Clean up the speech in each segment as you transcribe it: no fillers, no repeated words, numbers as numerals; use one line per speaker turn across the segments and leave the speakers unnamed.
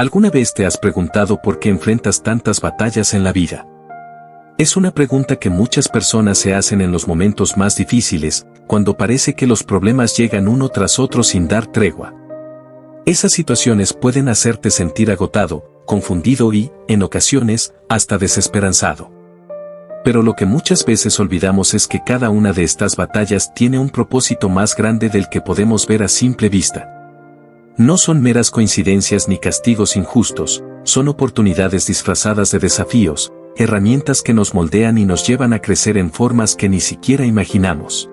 ¿Alguna vez te has preguntado por qué enfrentas tantas batallas en la vida? Es una pregunta que muchas personas se hacen en los momentos más difíciles, cuando parece que los problemas llegan uno tras otro sin dar tregua. Esas situaciones pueden hacerte sentir agotado, confundido y, en ocasiones, hasta desesperanzado. Pero lo que muchas veces olvidamos es que cada una de estas batallas tiene un propósito más grande del que podemos ver a simple vista. No son meras coincidencias ni castigos injustos, son oportunidades disfrazadas de desafíos, herramientas que nos moldean y nos llevan a crecer en formas que ni siquiera imaginamos.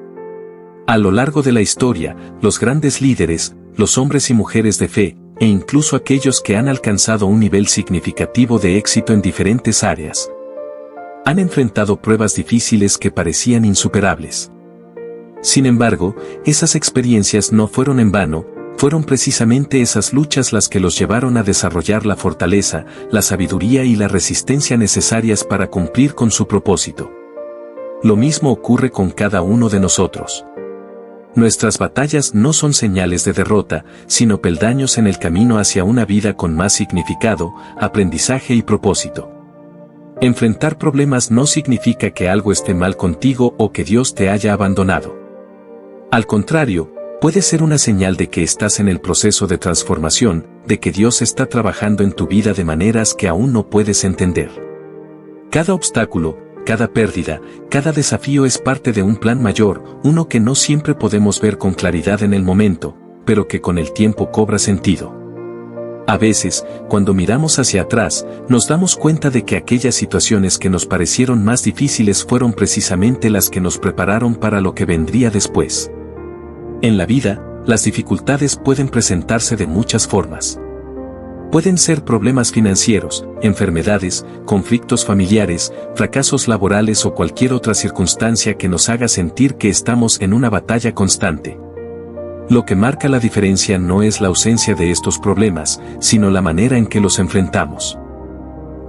A lo largo de la historia, los grandes líderes, los hombres y mujeres de fe, e incluso aquellos que han alcanzado un nivel significativo de éxito en diferentes áreas, han enfrentado pruebas difíciles que parecían insuperables. Sin embargo, esas experiencias no fueron en vano, fueron precisamente esas luchas las que los llevaron a desarrollar la fortaleza, la sabiduría y la resistencia necesarias para cumplir con su propósito. Lo mismo ocurre con cada uno de nosotros. Nuestras batallas no son señales de derrota, sino peldaños en el camino hacia una vida con más significado, aprendizaje y propósito. Enfrentar problemas no significa que algo esté mal contigo o que Dios te haya abandonado. Al contrario, puede ser una señal de que estás en el proceso de transformación, de que Dios está trabajando en tu vida de maneras que aún no puedes entender. Cada obstáculo, cada pérdida, cada desafío es parte de un plan mayor, uno que no siempre podemos ver con claridad en el momento, pero que con el tiempo cobra sentido. A veces, cuando miramos hacia atrás, nos damos cuenta de que aquellas situaciones que nos parecieron más difíciles fueron precisamente las que nos prepararon para lo que vendría después. En la vida, las dificultades pueden presentarse de muchas formas. Pueden ser problemas financieros, enfermedades, conflictos familiares, fracasos laborales o cualquier otra circunstancia que nos haga sentir que estamos en una batalla constante. Lo que marca la diferencia no es la ausencia de estos problemas, sino la manera en que los enfrentamos.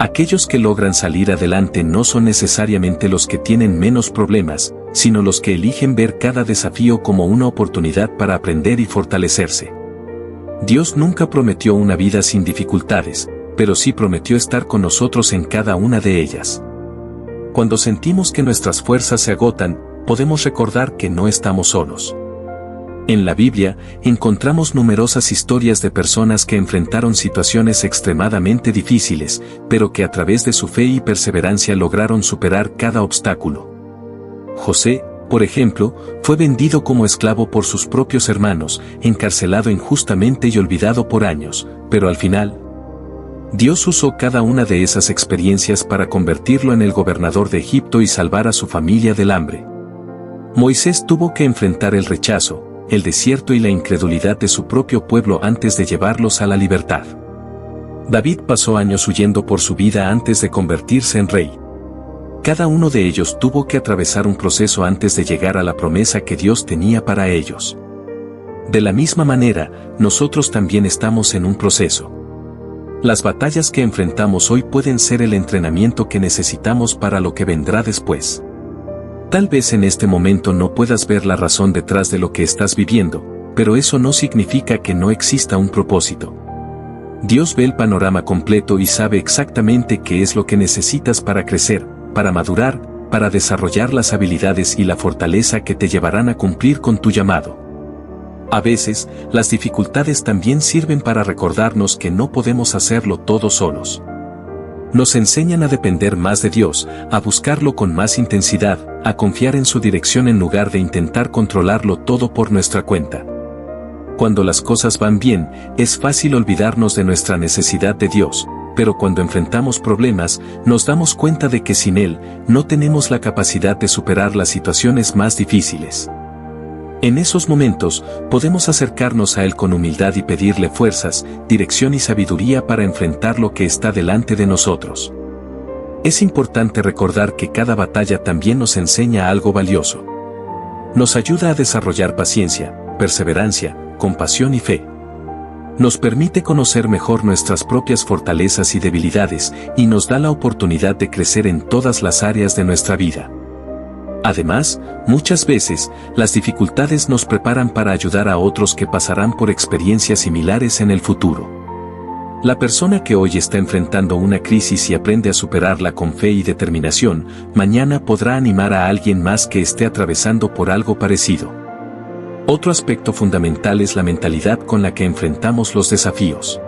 Aquellos que logran salir adelante no son necesariamente los que tienen menos problemas, sino los que eligen ver cada desafío como una oportunidad para aprender y fortalecerse. Dios nunca prometió una vida sin dificultades, pero sí prometió estar con nosotros en cada una de ellas. Cuando sentimos que nuestras fuerzas se agotan, podemos recordar que no estamos solos. En la Biblia, encontramos numerosas historias de personas que enfrentaron situaciones extremadamente difíciles, pero que a través de su fe y perseverancia lograron superar cada obstáculo. José, por ejemplo, fue vendido como esclavo por sus propios hermanos, encarcelado injustamente y olvidado por años, pero al final, Dios usó cada una de esas experiencias para convertirlo en el gobernador de Egipto y salvar a su familia del hambre. Moisés tuvo que enfrentar el rechazo, el desierto y la incredulidad de su propio pueblo antes de llevarlos a la libertad. David pasó años huyendo por su vida antes de convertirse en rey. Cada uno de ellos tuvo que atravesar un proceso antes de llegar a la promesa que Dios tenía para ellos. De la misma manera, nosotros también estamos en un proceso. Las batallas que enfrentamos hoy pueden ser el entrenamiento que necesitamos para lo que vendrá después. Tal vez en este momento no puedas ver la razón detrás de lo que estás viviendo, pero eso no significa que no exista un propósito. Dios ve el panorama completo y sabe exactamente qué es lo que necesitas para crecer, para madurar, para desarrollar las habilidades y la fortaleza que te llevarán a cumplir con tu llamado. A veces, las dificultades también sirven para recordarnos que no podemos hacerlo todos solos. Nos enseñan a depender más de Dios, a buscarlo con más intensidad, a confiar en su dirección en lugar de intentar controlarlo todo por nuestra cuenta. Cuando las cosas van bien, es fácil olvidarnos de nuestra necesidad de Dios, pero cuando enfrentamos problemas, nos damos cuenta de que sin Él, no tenemos la capacidad de superar las situaciones más difíciles. En esos momentos, podemos acercarnos a Él con humildad y pedirle fuerzas, dirección y sabiduría para enfrentar lo que está delante de nosotros. Es importante recordar que cada batalla también nos enseña algo valioso. Nos ayuda a desarrollar paciencia, perseverancia, compasión y fe. Nos permite conocer mejor nuestras propias fortalezas y debilidades, y nos da la oportunidad de crecer en todas las áreas de nuestra vida. Además, muchas veces, las dificultades nos preparan para ayudar a otros que pasarán por experiencias similares en el futuro. La persona que hoy está enfrentando una crisis y aprende a superarla con fe y determinación, mañana podrá animar a alguien más que esté atravesando por algo parecido. Otro aspecto fundamental es la mentalidad con la que enfrentamos los desafíos.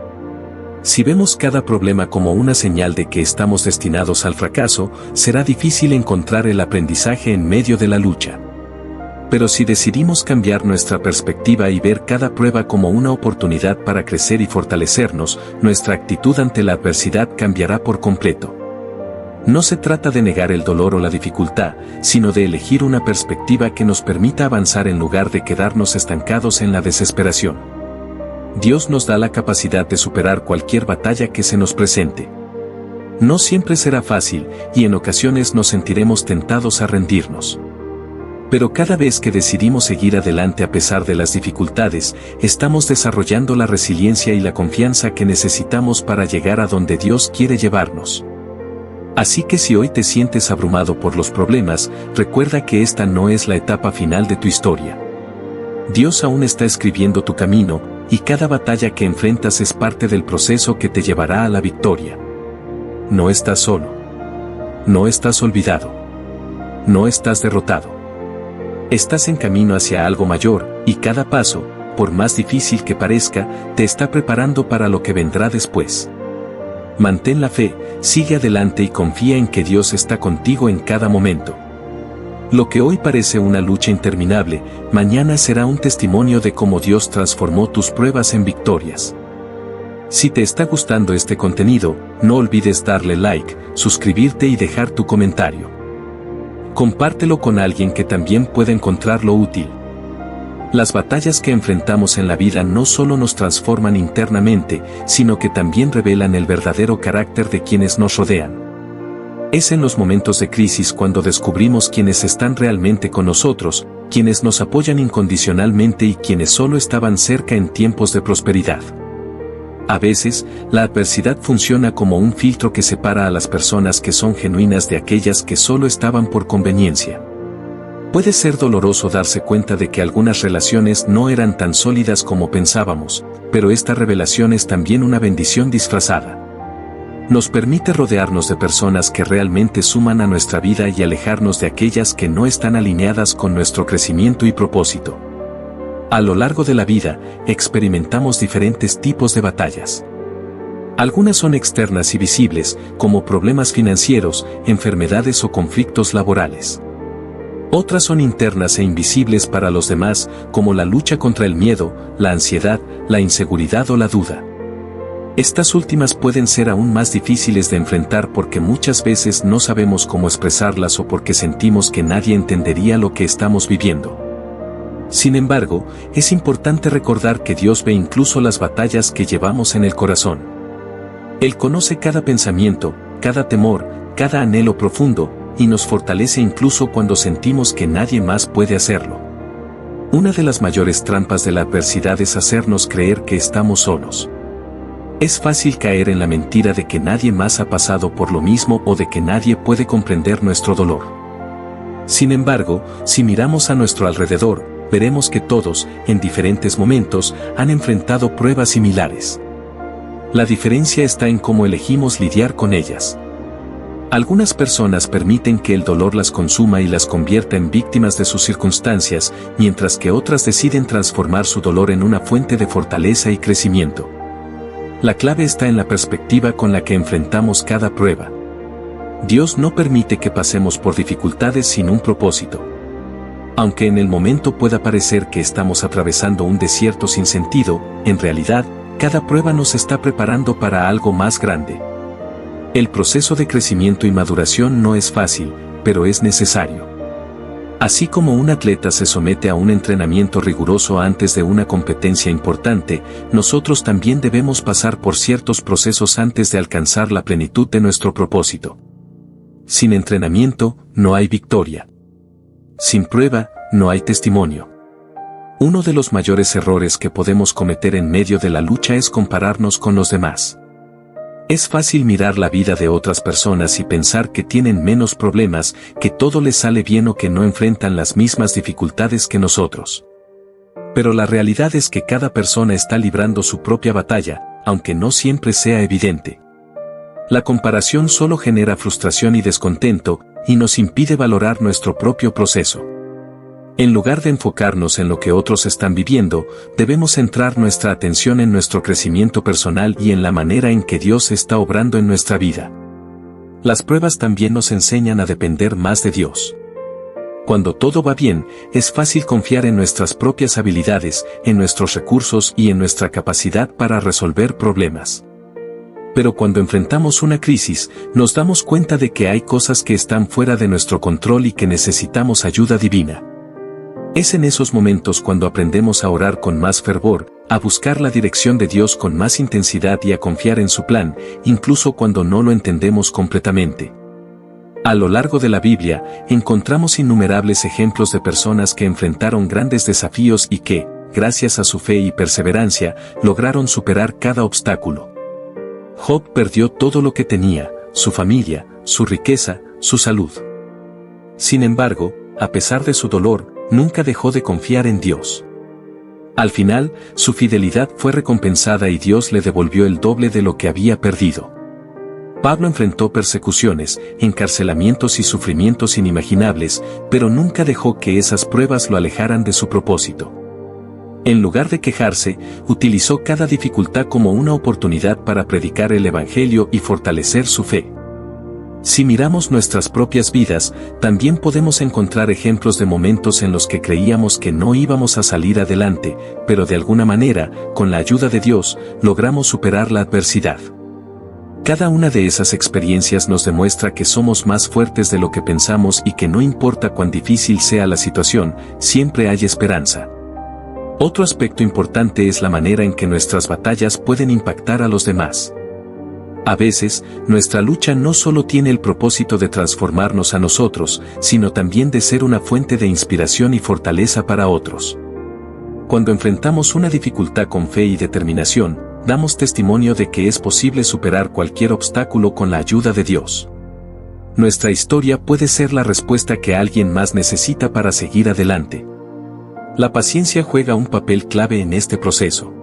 Si vemos cada problema como una señal de que estamos destinados al fracaso, será difícil encontrar el aprendizaje en medio de la lucha. Pero si decidimos cambiar nuestra perspectiva y ver cada prueba como una oportunidad para crecer y fortalecernos, nuestra actitud ante la adversidad cambiará por completo. No se trata de negar el dolor o la dificultad, sino de elegir una perspectiva que nos permita avanzar en lugar de quedarnos estancados en la desesperación. Dios nos da la capacidad de superar cualquier batalla que se nos presente. No siempre será fácil, y en ocasiones nos sentiremos tentados a rendirnos. Pero cada vez que decidimos seguir adelante a pesar de las dificultades, estamos desarrollando la resiliencia y la confianza que necesitamos para llegar a donde Dios quiere llevarnos. Así que si hoy te sientes abrumado por los problemas, recuerda que esta no es la etapa final de tu historia. Dios aún está escribiendo tu camino, y cada batalla que enfrentas es parte del proceso que te llevará a la victoria. No estás solo. No estás olvidado. No estás derrotado. Estás en camino hacia algo mayor, y cada paso, por más difícil que parezca, te está preparando para lo que vendrá después. Mantén la fe, sigue adelante y confía en que Dios está contigo en cada momento. Lo que hoy parece una lucha interminable, mañana será un testimonio de cómo Dios transformó tus pruebas en victorias. Si te está gustando este contenido, no olvides darle like, suscribirte y dejar tu comentario. Compártelo con alguien que también pueda encontrarlo útil. Las batallas que enfrentamos en la vida no solo nos transforman internamente, sino que también revelan el verdadero carácter de quienes nos rodean. Es en los momentos de crisis cuando descubrimos quiénes están realmente con nosotros, quienes nos apoyan incondicionalmente y quienes solo estaban cerca en tiempos de prosperidad. A veces, la adversidad funciona como un filtro que separa a las personas que son genuinas de aquellas que solo estaban por conveniencia. Puede ser doloroso darse cuenta de que algunas relaciones no eran tan sólidas como pensábamos, pero esta revelación es también una bendición disfrazada. Nos permite rodearnos de personas que realmente suman a nuestra vida y alejarnos de aquellas que no están alineadas con nuestro crecimiento y propósito. A lo largo de la vida, experimentamos diferentes tipos de batallas. Algunas son externas y visibles, como problemas financieros, enfermedades o conflictos laborales. Otras son internas e invisibles para los demás, como la lucha contra el miedo, la ansiedad, la inseguridad o la duda. Estas últimas pueden ser aún más difíciles de enfrentar porque muchas veces no sabemos cómo expresarlas o porque sentimos que nadie entendería lo que estamos viviendo. Sin embargo, es importante recordar que Dios ve incluso las batallas que llevamos en el corazón. Él conoce cada pensamiento, cada temor, cada anhelo profundo, y nos fortalece incluso cuando sentimos que nadie más puede hacerlo. Una de las mayores trampas de la adversidad es hacernos creer que estamos solos. Es fácil caer en la mentira de que nadie más ha pasado por lo mismo o de que nadie puede comprender nuestro dolor. Sin embargo, si miramos a nuestro alrededor, veremos que todos, en diferentes momentos, han enfrentado pruebas similares. La diferencia está en cómo elegimos lidiar con ellas. Algunas personas permiten que el dolor las consuma y las convierta en víctimas de sus circunstancias, mientras que otras deciden transformar su dolor en una fuente de fortaleza y crecimiento. La clave está en la perspectiva con la que enfrentamos cada prueba. Dios no permite que pasemos por dificultades sin un propósito. Aunque en el momento pueda parecer que estamos atravesando un desierto sin sentido, en realidad, cada prueba nos está preparando para algo más grande. El proceso de crecimiento y maduración no es fácil, pero es necesario. Así como un atleta se somete a un entrenamiento riguroso antes de una competencia importante, nosotros también debemos pasar por ciertos procesos antes de alcanzar la plenitud de nuestro propósito. Sin entrenamiento, no hay victoria. Sin prueba, no hay testimonio. Uno de los mayores errores que podemos cometer en medio de la lucha es compararnos con los demás. Es fácil mirar la vida de otras personas y pensar que tienen menos problemas, que todo les sale bien o que no enfrentan las mismas dificultades que nosotros. Pero la realidad es que cada persona está librando su propia batalla, aunque no siempre sea evidente. La comparación solo genera frustración y descontento, y nos impide valorar nuestro propio proceso. En lugar de enfocarnos en lo que otros están viviendo, debemos centrar nuestra atención en nuestro crecimiento personal y en la manera en que Dios está obrando en nuestra vida. Las pruebas también nos enseñan a depender más de Dios. Cuando todo va bien, es fácil confiar en nuestras propias habilidades, en nuestros recursos y en nuestra capacidad para resolver problemas. Pero cuando enfrentamos una crisis, nos damos cuenta de que hay cosas que están fuera de nuestro control y que necesitamos ayuda divina. Es en esos momentos cuando aprendemos a orar con más fervor, a buscar la dirección de Dios con más intensidad y a confiar en su plan, incluso cuando no lo entendemos completamente. A lo largo de la Biblia, encontramos innumerables ejemplos de personas que enfrentaron grandes desafíos y que, gracias a su fe y perseverancia, lograron superar cada obstáculo. Job perdió todo lo que tenía, su familia, su riqueza, su salud. Sin embargo, a pesar de su dolor, nunca dejó de confiar en Dios. Al final, su fidelidad fue recompensada y Dios le devolvió el doble de lo que había perdido. Pablo enfrentó persecuciones, encarcelamientos y sufrimientos inimaginables, pero nunca dejó que esas pruebas lo alejaran de su propósito. En lugar de quejarse, utilizó cada dificultad como una oportunidad para predicar el Evangelio y fortalecer su fe. Si miramos nuestras propias vidas, también podemos encontrar ejemplos de momentos en los que creíamos que no íbamos a salir adelante, pero de alguna manera, con la ayuda de Dios, logramos superar la adversidad. Cada una de esas experiencias nos demuestra que somos más fuertes de lo que pensamos y que no importa cuán difícil sea la situación, siempre hay esperanza. Otro aspecto importante es la manera en que nuestras batallas pueden impactar a los demás. A veces, nuestra lucha no solo tiene el propósito de transformarnos a nosotros, sino también de ser una fuente de inspiración y fortaleza para otros. Cuando enfrentamos una dificultad con fe y determinación, damos testimonio de que es posible superar cualquier obstáculo con la ayuda de Dios. Nuestra historia puede ser la respuesta que alguien más necesita para seguir adelante. La paciencia juega un papel clave en este proceso.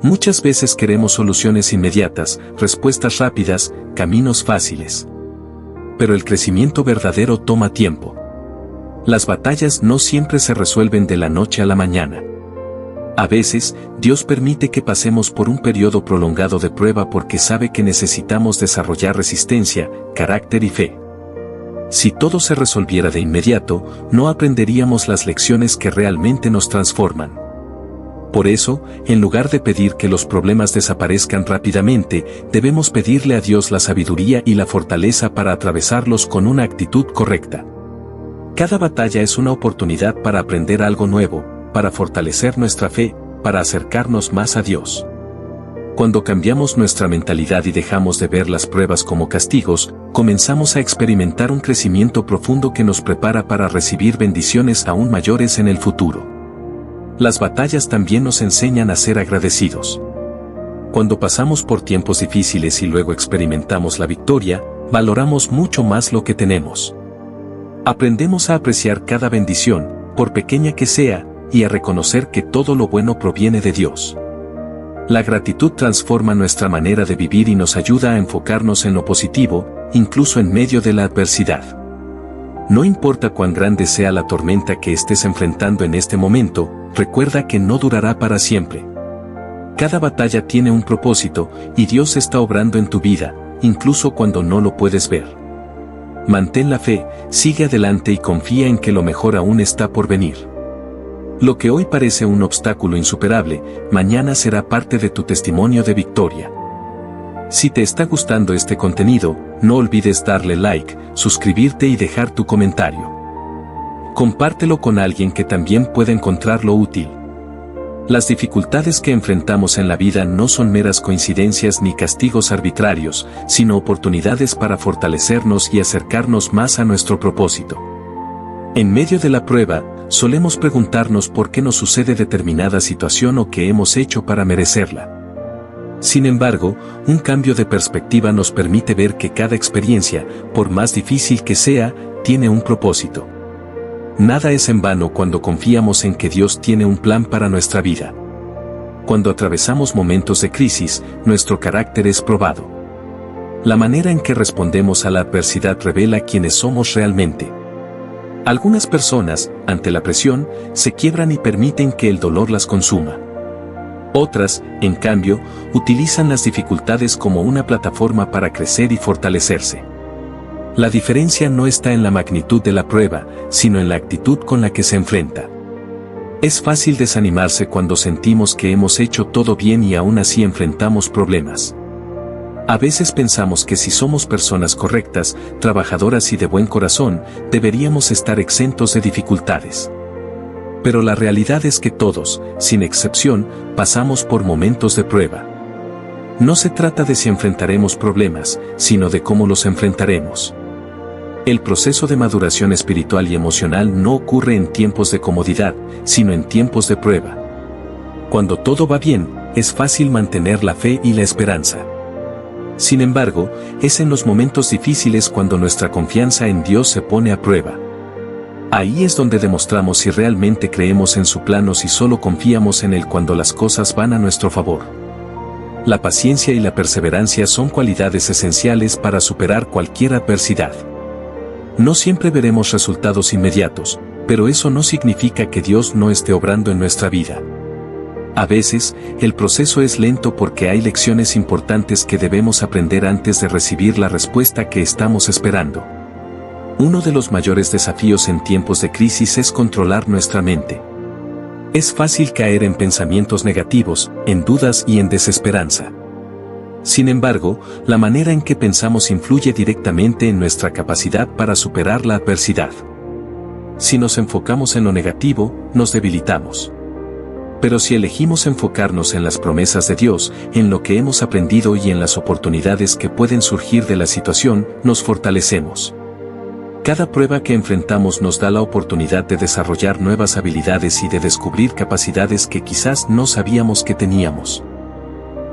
Muchas veces queremos soluciones inmediatas, respuestas rápidas, caminos fáciles. Pero el crecimiento verdadero toma tiempo. Las batallas no siempre se resuelven de la noche a la mañana. A veces, Dios permite que pasemos por un periodo prolongado de prueba porque sabe que necesitamos desarrollar resistencia, carácter y fe. Si todo se resolviera de inmediato, no aprenderíamos las lecciones que realmente nos transforman. Por eso, en lugar de pedir que los problemas desaparezcan rápidamente, debemos pedirle a Dios la sabiduría y la fortaleza para atravesarlos con una actitud correcta. Cada batalla es una oportunidad para aprender algo nuevo, para fortalecer nuestra fe, para acercarnos más a Dios. Cuando cambiamos nuestra mentalidad y dejamos de ver las pruebas como castigos, comenzamos a experimentar un crecimiento profundo que nos prepara para recibir bendiciones aún mayores en el futuro. Las batallas también nos enseñan a ser agradecidos. Cuando pasamos por tiempos difíciles y luego experimentamos la victoria, valoramos mucho más lo que tenemos. Aprendemos a apreciar cada bendición, por pequeña que sea, y a reconocer que todo lo bueno proviene de Dios. La gratitud transforma nuestra manera de vivir y nos ayuda a enfocarnos en lo positivo, incluso en medio de la adversidad. No importa cuán grande sea la tormenta que estés enfrentando en este momento, recuerda que no durará para siempre. Cada batalla tiene un propósito, y Dios está obrando en tu vida, incluso cuando no lo puedes ver. Mantén la fe, sigue adelante y confía en que lo mejor aún está por venir. Lo que hoy parece un obstáculo insuperable, mañana será parte de tu testimonio de victoria. Si te está gustando este contenido, no olvides darle like, suscribirte y dejar tu comentario. Compártelo con alguien que también pueda encontrarlo útil. Las dificultades que enfrentamos en la vida no son meras coincidencias ni castigos arbitrarios, sino oportunidades para fortalecernos y acercarnos más a nuestro propósito. En medio de la prueba, solemos preguntarnos por qué nos sucede determinada situación o qué hemos hecho para merecerla. Sin embargo, un cambio de perspectiva nos permite ver que cada experiencia, por más difícil que sea, tiene un propósito. Nada es en vano cuando confiamos en que Dios tiene un plan para nuestra vida. Cuando atravesamos momentos de crisis, nuestro carácter es probado. La manera en que respondemos a la adversidad revela quiénes somos realmente. Algunas personas, ante la presión, se quiebran y permiten que el dolor las consuma. Otras, en cambio, utilizan las dificultades como una plataforma para crecer y fortalecerse. La diferencia no está en la magnitud de la prueba, sino en la actitud con la que se enfrenta. Es fácil desanimarse cuando sentimos que hemos hecho todo bien y aún así enfrentamos problemas. A veces pensamos que si somos personas correctas, trabajadoras y de buen corazón, deberíamos estar exentos de dificultades. Pero la realidad es que todos, sin excepción, pasamos por momentos de prueba. No se trata de si enfrentaremos problemas, sino de cómo los enfrentaremos. El proceso de maduración espiritual y emocional no ocurre en tiempos de comodidad, sino en tiempos de prueba. Cuando todo va bien, es fácil mantener la fe y la esperanza. Sin embargo, es en los momentos difíciles cuando nuestra confianza en Dios se pone a prueba. Ahí es donde demostramos si realmente creemos en su plan o si solo confiamos en Él cuando las cosas van a nuestro favor. La paciencia y la perseverancia son cualidades esenciales para superar cualquier adversidad. No siempre veremos resultados inmediatos, pero eso no significa que Dios no esté obrando en nuestra vida. A veces, el proceso es lento porque hay lecciones importantes que debemos aprender antes de recibir la respuesta que estamos esperando. Uno de los mayores desafíos en tiempos de crisis es controlar nuestra mente. Es fácil caer en pensamientos negativos, en dudas y en desesperanza. Sin embargo, la manera en que pensamos influye directamente en nuestra capacidad para superar la adversidad. Si nos enfocamos en lo negativo, nos debilitamos. Pero si elegimos enfocarnos en las promesas de Dios, en lo que hemos aprendido y en las oportunidades que pueden surgir de la situación, nos fortalecemos. Cada prueba que enfrentamos nos da la oportunidad de desarrollar nuevas habilidades y de descubrir capacidades que quizás no sabíamos que teníamos.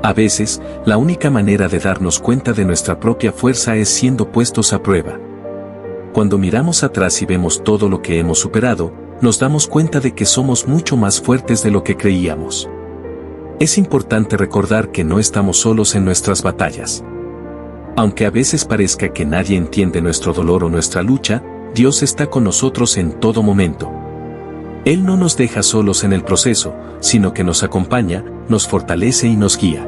A veces, la única manera de darnos cuenta de nuestra propia fuerza es siendo puestos a prueba. Cuando miramos atrás y vemos todo lo que hemos superado, nos damos cuenta de que somos mucho más fuertes de lo que creíamos. Es importante recordar que no estamos solos en nuestras batallas. Aunque a veces parezca que nadie entiende nuestro dolor o nuestra lucha, Dios está con nosotros en todo momento. Él no nos deja solos en el proceso, sino que nos acompaña, nos fortalece y nos guía.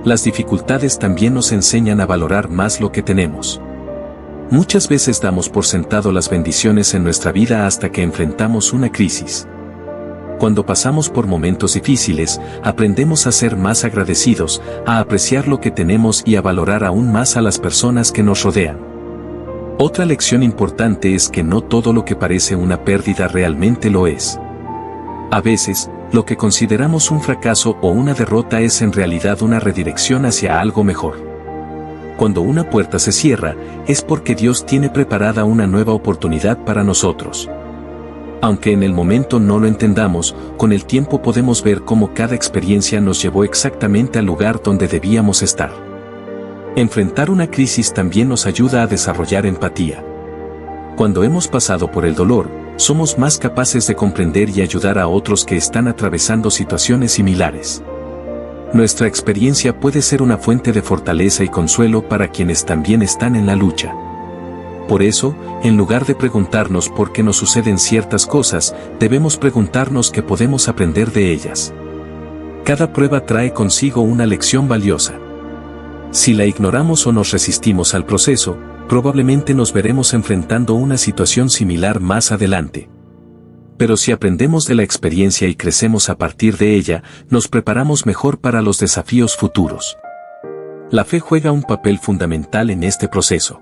Las dificultades también nos enseñan a valorar más lo que tenemos. Muchas veces damos por sentado las bendiciones en nuestra vida hasta que enfrentamos una crisis. Cuando pasamos por momentos difíciles, aprendemos a ser más agradecidos, a apreciar lo que tenemos y a valorar aún más a las personas que nos rodean. Otra lección importante es que no todo lo que parece una pérdida realmente lo es. A veces, lo que consideramos un fracaso o una derrota es en realidad una redirección hacia algo mejor. Cuando una puerta se cierra, es porque Dios tiene preparada una nueva oportunidad para nosotros. Aunque en el momento no lo entendamos, con el tiempo podemos ver cómo cada experiencia nos llevó exactamente al lugar donde debíamos estar. Enfrentar una crisis también nos ayuda a desarrollar empatía. Cuando hemos pasado por el dolor, somos más capaces de comprender y ayudar a otros que están atravesando situaciones similares. Nuestra experiencia puede ser una fuente de fortaleza y consuelo para quienes también están en la lucha. Por eso, en lugar de preguntarnos por qué nos suceden ciertas cosas, debemos preguntarnos qué podemos aprender de ellas. Cada prueba trae consigo una lección valiosa. Si la ignoramos o nos resistimos al proceso, probablemente nos veremos enfrentando una situación similar más adelante. Pero si aprendemos de la experiencia y crecemos a partir de ella, nos preparamos mejor para los desafíos futuros. La fe juega un papel fundamental en este proceso.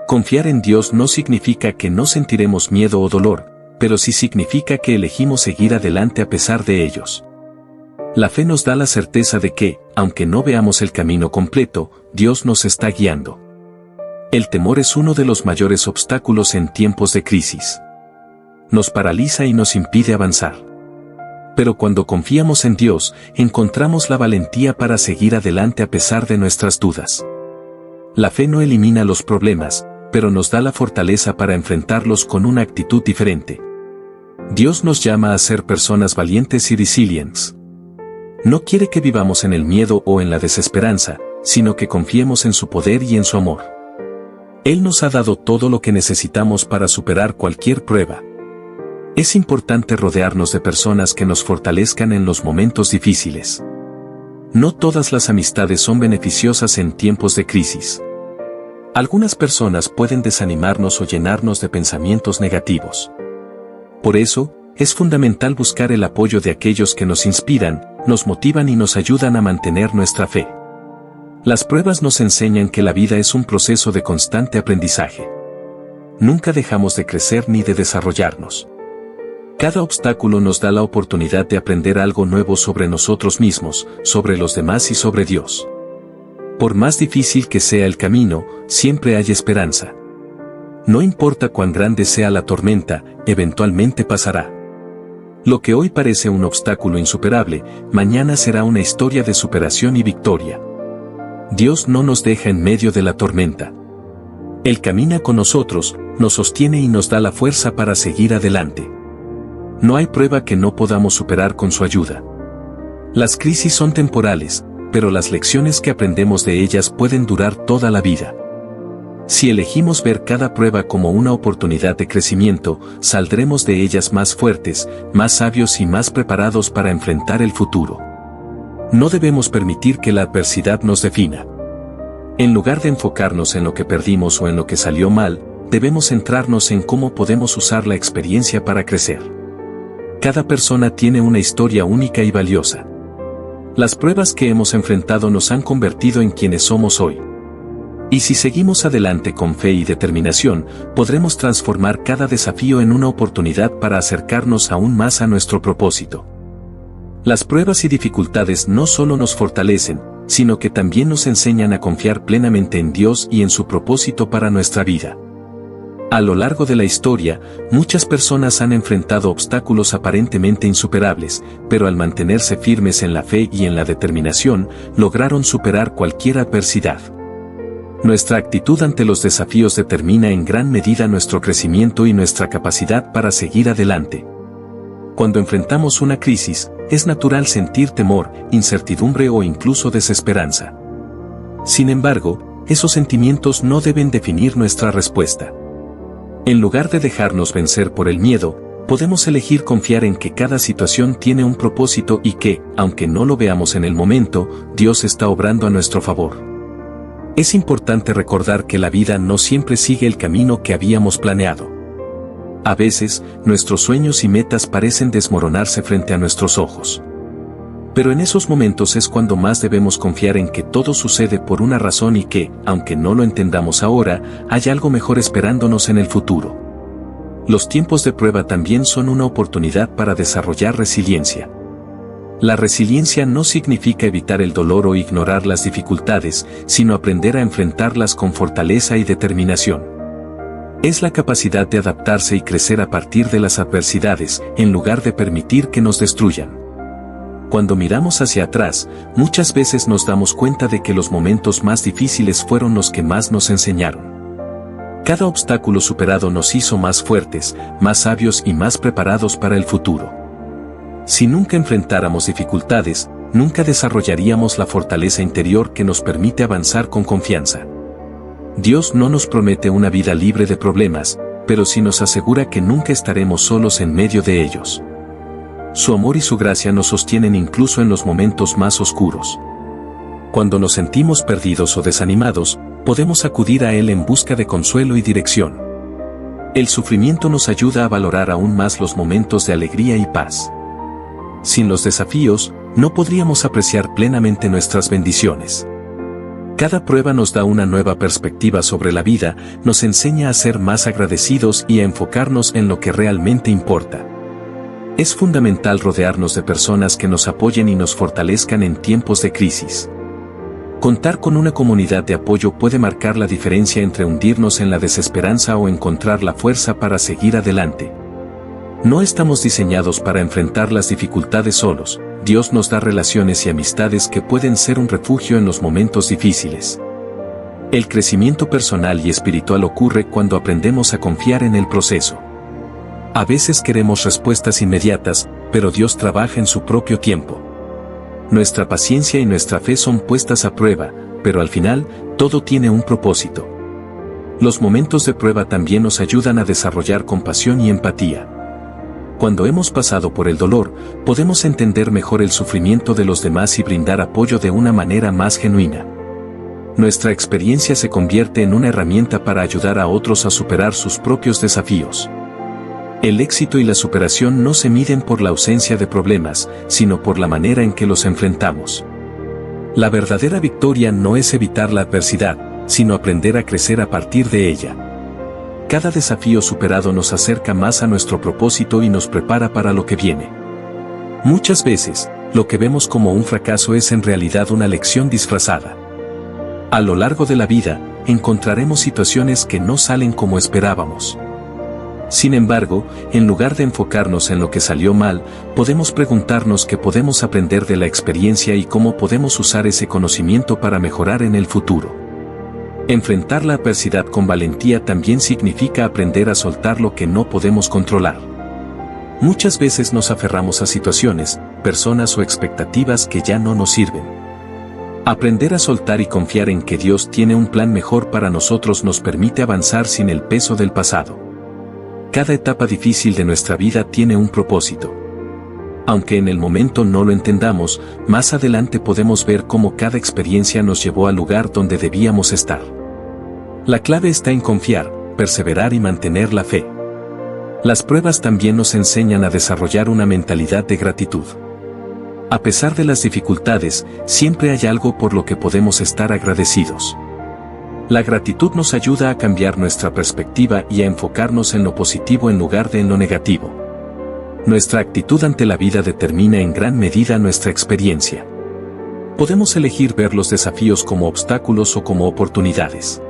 Confiar en Dios no significa que no sentiremos miedo o dolor, pero sí significa que elegimos seguir adelante a pesar de ellos. La fe nos da la certeza de que, aunque no veamos el camino completo, Dios nos está guiando. El temor es uno de los mayores obstáculos en tiempos de crisis. Nos paraliza y nos impide avanzar. Pero cuando confiamos en Dios, encontramos la valentía para seguir adelante a pesar de nuestras dudas. La fe no elimina los problemas, pero nos da la fortaleza para enfrentarlos con una actitud diferente. Dios nos llama a ser personas valientes y resilientes. No quiere que vivamos en el miedo o en la desesperanza, sino que confiemos en su poder y en su amor. Él nos ha dado todo lo que necesitamos para superar cualquier prueba. Es importante rodearnos de personas que nos fortalezcan en los momentos difíciles. No todas las amistades son beneficiosas en tiempos de crisis. Algunas personas pueden desanimarnos o llenarnos de pensamientos negativos. Por eso, es fundamental buscar el apoyo de aquellos que nos inspiran, nos motivan y nos ayudan a mantener nuestra fe. Las pruebas nos enseñan que la vida es un proceso de constante aprendizaje. Nunca dejamos de crecer ni de desarrollarnos. Cada obstáculo nos da la oportunidad de aprender algo nuevo sobre nosotros mismos, sobre los demás y sobre Dios. Por más difícil que sea el camino, siempre hay esperanza. No importa cuán grande sea la tormenta, eventualmente pasará. Lo que hoy parece un obstáculo insuperable, mañana será una historia de superación y victoria. Dios no nos deja en medio de la tormenta. Él camina con nosotros, nos sostiene y nos da la fuerza para seguir adelante. No hay prueba que no podamos superar con su ayuda. Las crisis son temporales, pero las lecciones que aprendemos de ellas pueden durar toda la vida. Si elegimos ver cada prueba como una oportunidad de crecimiento, saldremos de ellas más fuertes, más sabios y más preparados para enfrentar el futuro. No debemos permitir que la adversidad nos defina. En lugar de enfocarnos en lo que perdimos o en lo que salió mal, debemos centrarnos en cómo podemos usar la experiencia para crecer. Cada persona tiene una historia única y valiosa. Las pruebas que hemos enfrentado nos han convertido en quienes somos hoy. Y si seguimos adelante con fe y determinación, podremos transformar cada desafío en una oportunidad para acercarnos aún más a nuestro propósito. Las pruebas y dificultades no solo nos fortalecen, sino que también nos enseñan a confiar plenamente en Dios y en su propósito para nuestra vida. A lo largo de la historia, muchas personas han enfrentado obstáculos aparentemente insuperables, pero al mantenerse firmes en la fe y en la determinación, lograron superar cualquier adversidad. Nuestra actitud ante los desafíos determina en gran medida nuestro crecimiento y nuestra capacidad para seguir adelante. Cuando enfrentamos una crisis, es natural sentir temor, incertidumbre o incluso desesperanza. Sin embargo, esos sentimientos no deben definir nuestra respuesta. En lugar de dejarnos vencer por el miedo, podemos elegir confiar en que cada situación tiene un propósito y que, aunque no lo veamos en el momento, Dios está obrando a nuestro favor. Es importante recordar que la vida no siempre sigue el camino que habíamos planeado. A veces, nuestros sueños y metas parecen desmoronarse frente a nuestros ojos. Pero en esos momentos es cuando más debemos confiar en que todo sucede por una razón y que, aunque no lo entendamos ahora, hay algo mejor esperándonos en el futuro. Los tiempos de prueba también son una oportunidad para desarrollar resiliencia. La resiliencia no significa evitar el dolor o ignorar las dificultades, sino aprender a enfrentarlas con fortaleza y determinación. Es la capacidad de adaptarse y crecer a partir de las adversidades, en lugar de permitir que nos destruyan. Cuando miramos hacia atrás, muchas veces nos damos cuenta de que los momentos más difíciles fueron los que más nos enseñaron. Cada obstáculo superado nos hizo más fuertes, más sabios y más preparados para el futuro. Si nunca enfrentáramos dificultades, nunca desarrollaríamos la fortaleza interior que nos permite avanzar con confianza. Dios no nos promete una vida libre de problemas, pero sí nos asegura que nunca estaremos solos en medio de ellos. Su amor y su gracia nos sostienen incluso en los momentos más oscuros. Cuando nos sentimos perdidos o desanimados, podemos acudir a Él en busca de consuelo y dirección. El sufrimiento nos ayuda a valorar aún más los momentos de alegría y paz. Sin los desafíos, no podríamos apreciar plenamente nuestras bendiciones. Cada prueba nos da una nueva perspectiva sobre la vida, nos enseña a ser más agradecidos y a enfocarnos en lo que realmente importa. Es fundamental rodearnos de personas que nos apoyen y nos fortalezcan en tiempos de crisis. Contar con una comunidad de apoyo puede marcar la diferencia entre hundirnos en la desesperanza o encontrar la fuerza para seguir adelante. No estamos diseñados para enfrentar las dificultades solos. Dios nos da relaciones y amistades que pueden ser un refugio en los momentos difíciles. El crecimiento personal y espiritual ocurre cuando aprendemos a confiar en el proceso. A veces queremos respuestas inmediatas, pero Dios trabaja en su propio tiempo. Nuestra paciencia y nuestra fe son puestas a prueba, pero al final, todo tiene un propósito. Los momentos de prueba también nos ayudan a desarrollar compasión y empatía. Cuando hemos pasado por el dolor, podemos entender mejor el sufrimiento de los demás y brindar apoyo de una manera más genuina. Nuestra experiencia se convierte en una herramienta para ayudar a otros a superar sus propios desafíos. El éxito y la superación no se miden por la ausencia de problemas, sino por la manera en que los enfrentamos. La verdadera victoria no es evitar la adversidad, sino aprender a crecer a partir de ella. Cada desafío superado nos acerca más a nuestro propósito y nos prepara para lo que viene. Muchas veces, lo que vemos como un fracaso es en realidad una lección disfrazada. A lo largo de la vida, encontraremos situaciones que no salen como esperábamos. Sin embargo, en lugar de enfocarnos en lo que salió mal, podemos preguntarnos qué podemos aprender de la experiencia y cómo podemos usar ese conocimiento para mejorar en el futuro. Enfrentar la adversidad con valentía también significa aprender a soltar lo que no podemos controlar. Muchas veces nos aferramos a situaciones, personas o expectativas que ya no nos sirven. Aprender a soltar y confiar en que Dios tiene un plan mejor para nosotros nos permite avanzar sin el peso del pasado. Cada etapa difícil de nuestra vida tiene un propósito. Aunque en el momento no lo entendamos, más adelante podemos ver cómo cada experiencia nos llevó al lugar donde debíamos estar. La clave está en confiar, perseverar y mantener la fe. Las pruebas también nos enseñan a desarrollar una mentalidad de gratitud. A pesar de las dificultades, siempre hay algo por lo que podemos estar agradecidos. La gratitud nos ayuda a cambiar nuestra perspectiva y a enfocarnos en lo positivo en lugar de en lo negativo. Nuestra actitud ante la vida determina en gran medida nuestra experiencia. Podemos elegir ver los desafíos como obstáculos o como oportunidades.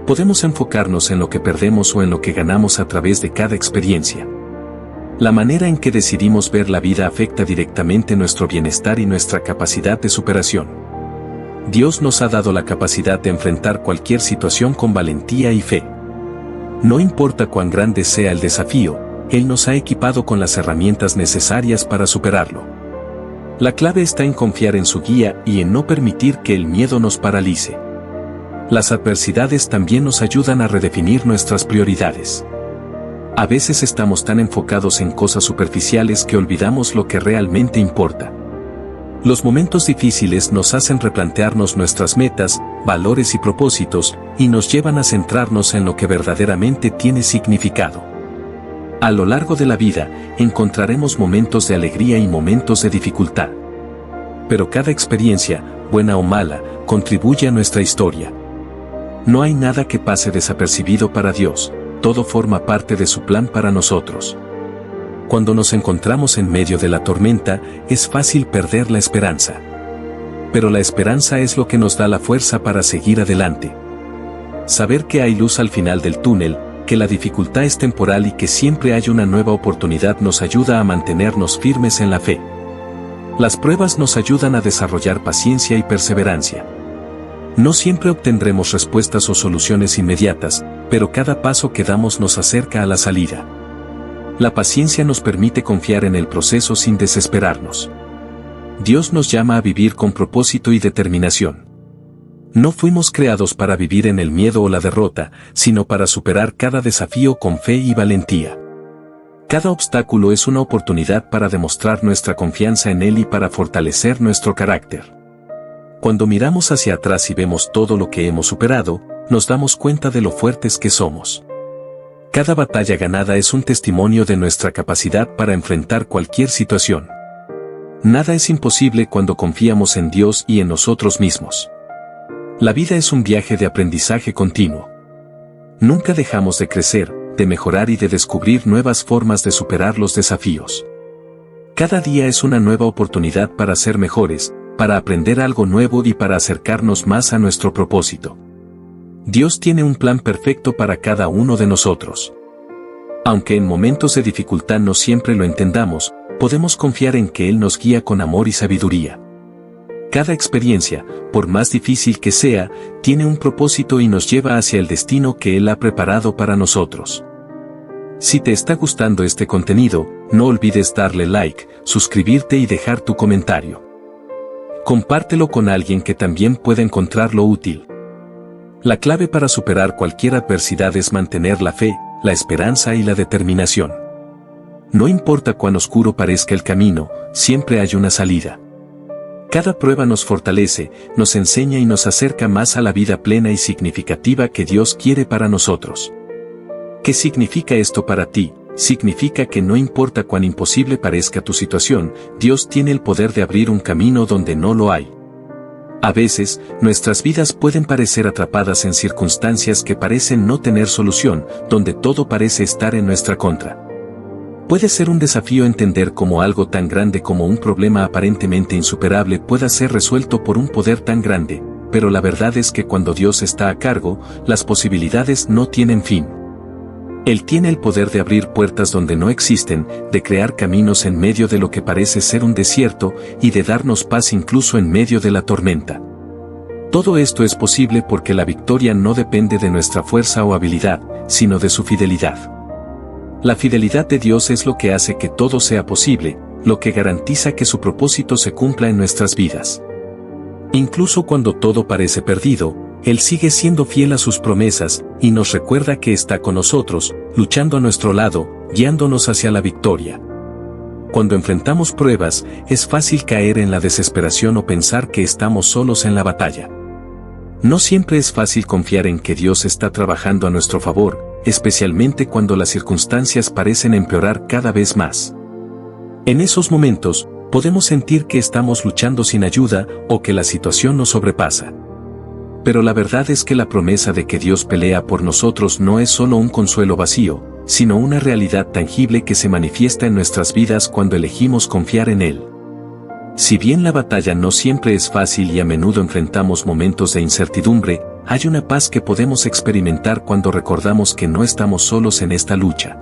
Podemos enfocarnos en lo que perdemos o en lo que ganamos a través de cada experiencia. La manera en que decidimos ver la vida afecta directamente nuestro bienestar y nuestra capacidad de superación. Dios nos ha dado la capacidad de enfrentar cualquier situación con valentía y fe. No importa cuán grande sea el desafío, Él nos ha equipado con las herramientas necesarias para superarlo. La clave está en confiar en su guía y en no permitir que el miedo nos paralice. Las adversidades también nos ayudan a redefinir nuestras prioridades. A veces estamos tan enfocados en cosas superficiales que olvidamos lo que realmente importa. Los momentos difíciles nos hacen replantearnos nuestras metas, valores y propósitos, y nos llevan a centrarnos en lo que verdaderamente tiene significado. A lo largo de la vida, encontraremos momentos de alegría y momentos de dificultad. Pero cada experiencia, buena o mala, contribuye a nuestra historia. No hay nada que pase desapercibido para Dios, todo forma parte de su plan para nosotros. Cuando nos encontramos en medio de la tormenta, es fácil perder la esperanza. Pero la esperanza es lo que nos da la fuerza para seguir adelante. Saber que hay luz al final del túnel, que la dificultad es temporal y que siempre hay una nueva oportunidad nos ayuda a mantenernos firmes en la fe. Las pruebas nos ayudan a desarrollar paciencia y perseverancia. No siempre obtendremos respuestas o soluciones inmediatas, pero cada paso que damos nos acerca a la salida. La paciencia nos permite confiar en el proceso sin desesperarnos. Dios nos llama a vivir con propósito y determinación. No fuimos creados para vivir en el miedo o la derrota, sino para superar cada desafío con fe y valentía. Cada obstáculo es una oportunidad para demostrar nuestra confianza en Él y para fortalecer nuestro carácter. Cuando miramos hacia atrás y vemos todo lo que hemos superado, nos damos cuenta de lo fuertes que somos. Cada batalla ganada es un testimonio de nuestra capacidad para enfrentar cualquier situación. Nada es imposible cuando confiamos en Dios y en nosotros mismos. La vida es un viaje de aprendizaje continuo. Nunca dejamos de crecer, de mejorar y de descubrir nuevas formas de superar los desafíos. Cada día es una nueva oportunidad para ser mejores, para aprender algo nuevo y para acercarnos más a nuestro propósito. Dios tiene un plan perfecto para cada uno de nosotros. Aunque en momentos de dificultad no siempre lo entendamos, podemos confiar en que Él nos guía con amor y sabiduría. Cada experiencia, por más difícil que sea, tiene un propósito y nos lleva hacia el destino que Él ha preparado para nosotros. Si te está gustando este contenido, no olvides darle like, suscribirte y dejar tu comentario. Compártelo con alguien que también pueda encontrarlo útil. La clave para superar cualquier adversidad es mantener la fe, la esperanza y la determinación. No importa cuán oscuro parezca el camino, siempre hay una salida. Cada prueba nos fortalece, nos enseña y nos acerca más a la vida plena y significativa que Dios quiere para nosotros. ¿Qué significa esto para ti? Significa que no importa cuán imposible parezca tu situación, Dios tiene el poder de abrir un camino donde no lo hay. A veces, nuestras vidas pueden parecer atrapadas en circunstancias que parecen no tener solución, donde todo parece estar en nuestra contra. Puede ser un desafío entender cómo algo tan grande como un problema aparentemente insuperable pueda ser resuelto por un poder tan grande, pero la verdad es que cuando Dios está a cargo, las posibilidades no tienen fin. Él tiene el poder de abrir puertas donde no existen, de crear caminos en medio de lo que parece ser un desierto, y de darnos paz incluso en medio de la tormenta. Todo esto es posible porque la victoria no depende de nuestra fuerza o habilidad, sino de su fidelidad. La fidelidad de Dios es lo que hace que todo sea posible, lo que garantiza que su propósito se cumpla en nuestras vidas. Incluso cuando todo parece perdido, Él sigue siendo fiel a sus promesas, y nos recuerda que está con nosotros, luchando a nuestro lado, guiándonos hacia la victoria. Cuando enfrentamos pruebas, es fácil caer en la desesperación o pensar que estamos solos en la batalla. No siempre es fácil confiar en que Dios está trabajando a nuestro favor, especialmente cuando las circunstancias parecen empeorar cada vez más. En esos momentos, podemos sentir que estamos luchando sin ayuda o que la situación nos sobrepasa. Pero la verdad es que la promesa de que Dios pelea por nosotros no es solo un consuelo vacío, sino una realidad tangible que se manifiesta en nuestras vidas cuando elegimos confiar en Él. Si bien la batalla no siempre es fácil y a menudo enfrentamos momentos de incertidumbre, hay una paz que podemos experimentar cuando recordamos que no estamos solos en esta lucha.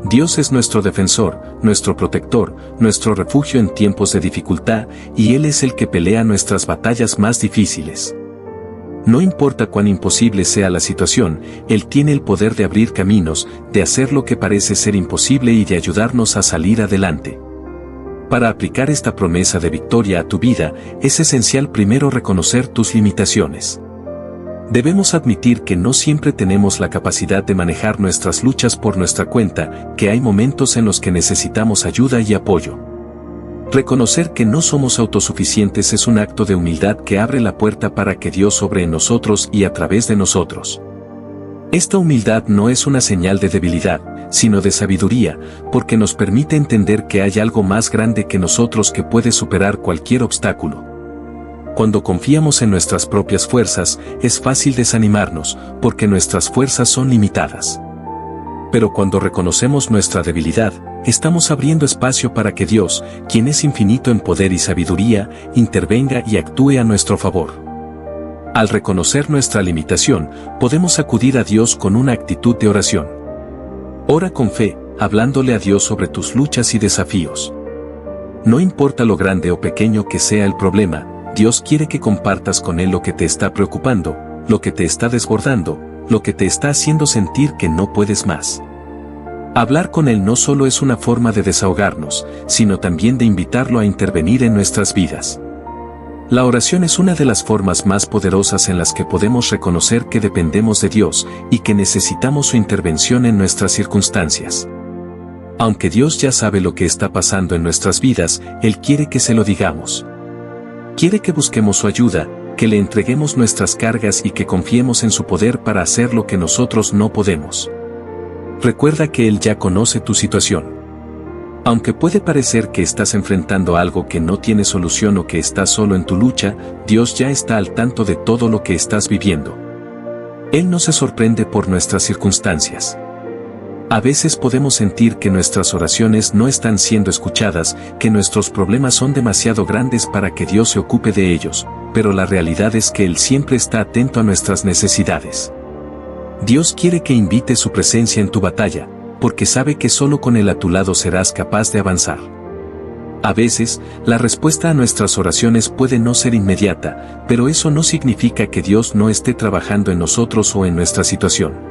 Dios es nuestro defensor, nuestro protector, nuestro refugio en tiempos de dificultad, y Él es el que pelea nuestras batallas más difíciles. No importa cuán imposible sea la situación, Él tiene el poder de abrir caminos, de hacer lo que parece ser imposible y de ayudarnos a salir adelante. Para aplicar esta promesa de victoria a tu vida, es esencial primero reconocer tus limitaciones. Debemos admitir que no siempre tenemos la capacidad de manejar nuestras luchas por nuestra cuenta, que hay momentos en los que necesitamos ayuda y apoyo. Reconocer que no somos autosuficientes es un acto de humildad que abre la puerta para que Dios obre en nosotros y a través de nosotros. Esta humildad no es una señal de debilidad, sino de sabiduría, porque nos permite entender que hay algo más grande que nosotros que puede superar cualquier obstáculo. Cuando confiamos en nuestras propias fuerzas, es fácil desanimarnos, porque nuestras fuerzas son limitadas. Pero cuando reconocemos nuestra debilidad, estamos abriendo espacio para que Dios, quien es infinito en poder y sabiduría, intervenga y actúe a nuestro favor. Al reconocer nuestra limitación, podemos acudir a Dios con una actitud de oración. Ora con fe, hablándole a Dios sobre tus luchas y desafíos. No importa lo grande o pequeño que sea el problema, Dios quiere que compartas con Él lo que te está preocupando, lo que te está desbordando, lo que te está haciendo sentir que no puedes más. Hablar con Él no solo es una forma de desahogarnos, sino también de invitarlo a intervenir en nuestras vidas. La oración es una de las formas más poderosas en las que podemos reconocer que dependemos de Dios y que necesitamos su intervención en nuestras circunstancias. Aunque Dios ya sabe lo que está pasando en nuestras vidas, Él quiere que se lo digamos. Quiere que busquemos su ayuda, que le entreguemos nuestras cargas y que confiemos en su poder para hacer lo que nosotros no podemos. Recuerda que Él ya conoce tu situación. Aunque puede parecer que estás enfrentando algo que no tiene solución o que estás solo en tu lucha, Dios ya está al tanto de todo lo que estás viviendo. Él no se sorprende por nuestras circunstancias. A veces podemos sentir que nuestras oraciones no están siendo escuchadas, que nuestros problemas son demasiado grandes para que Dios se ocupe de ellos, pero la realidad es que Él siempre está atento a nuestras necesidades. Dios quiere que invites su presencia en tu batalla, porque sabe que solo con Él a tu lado serás capaz de avanzar. A veces, la respuesta a nuestras oraciones puede no ser inmediata, pero eso no significa que Dios no esté trabajando en nosotros o en nuestra situación.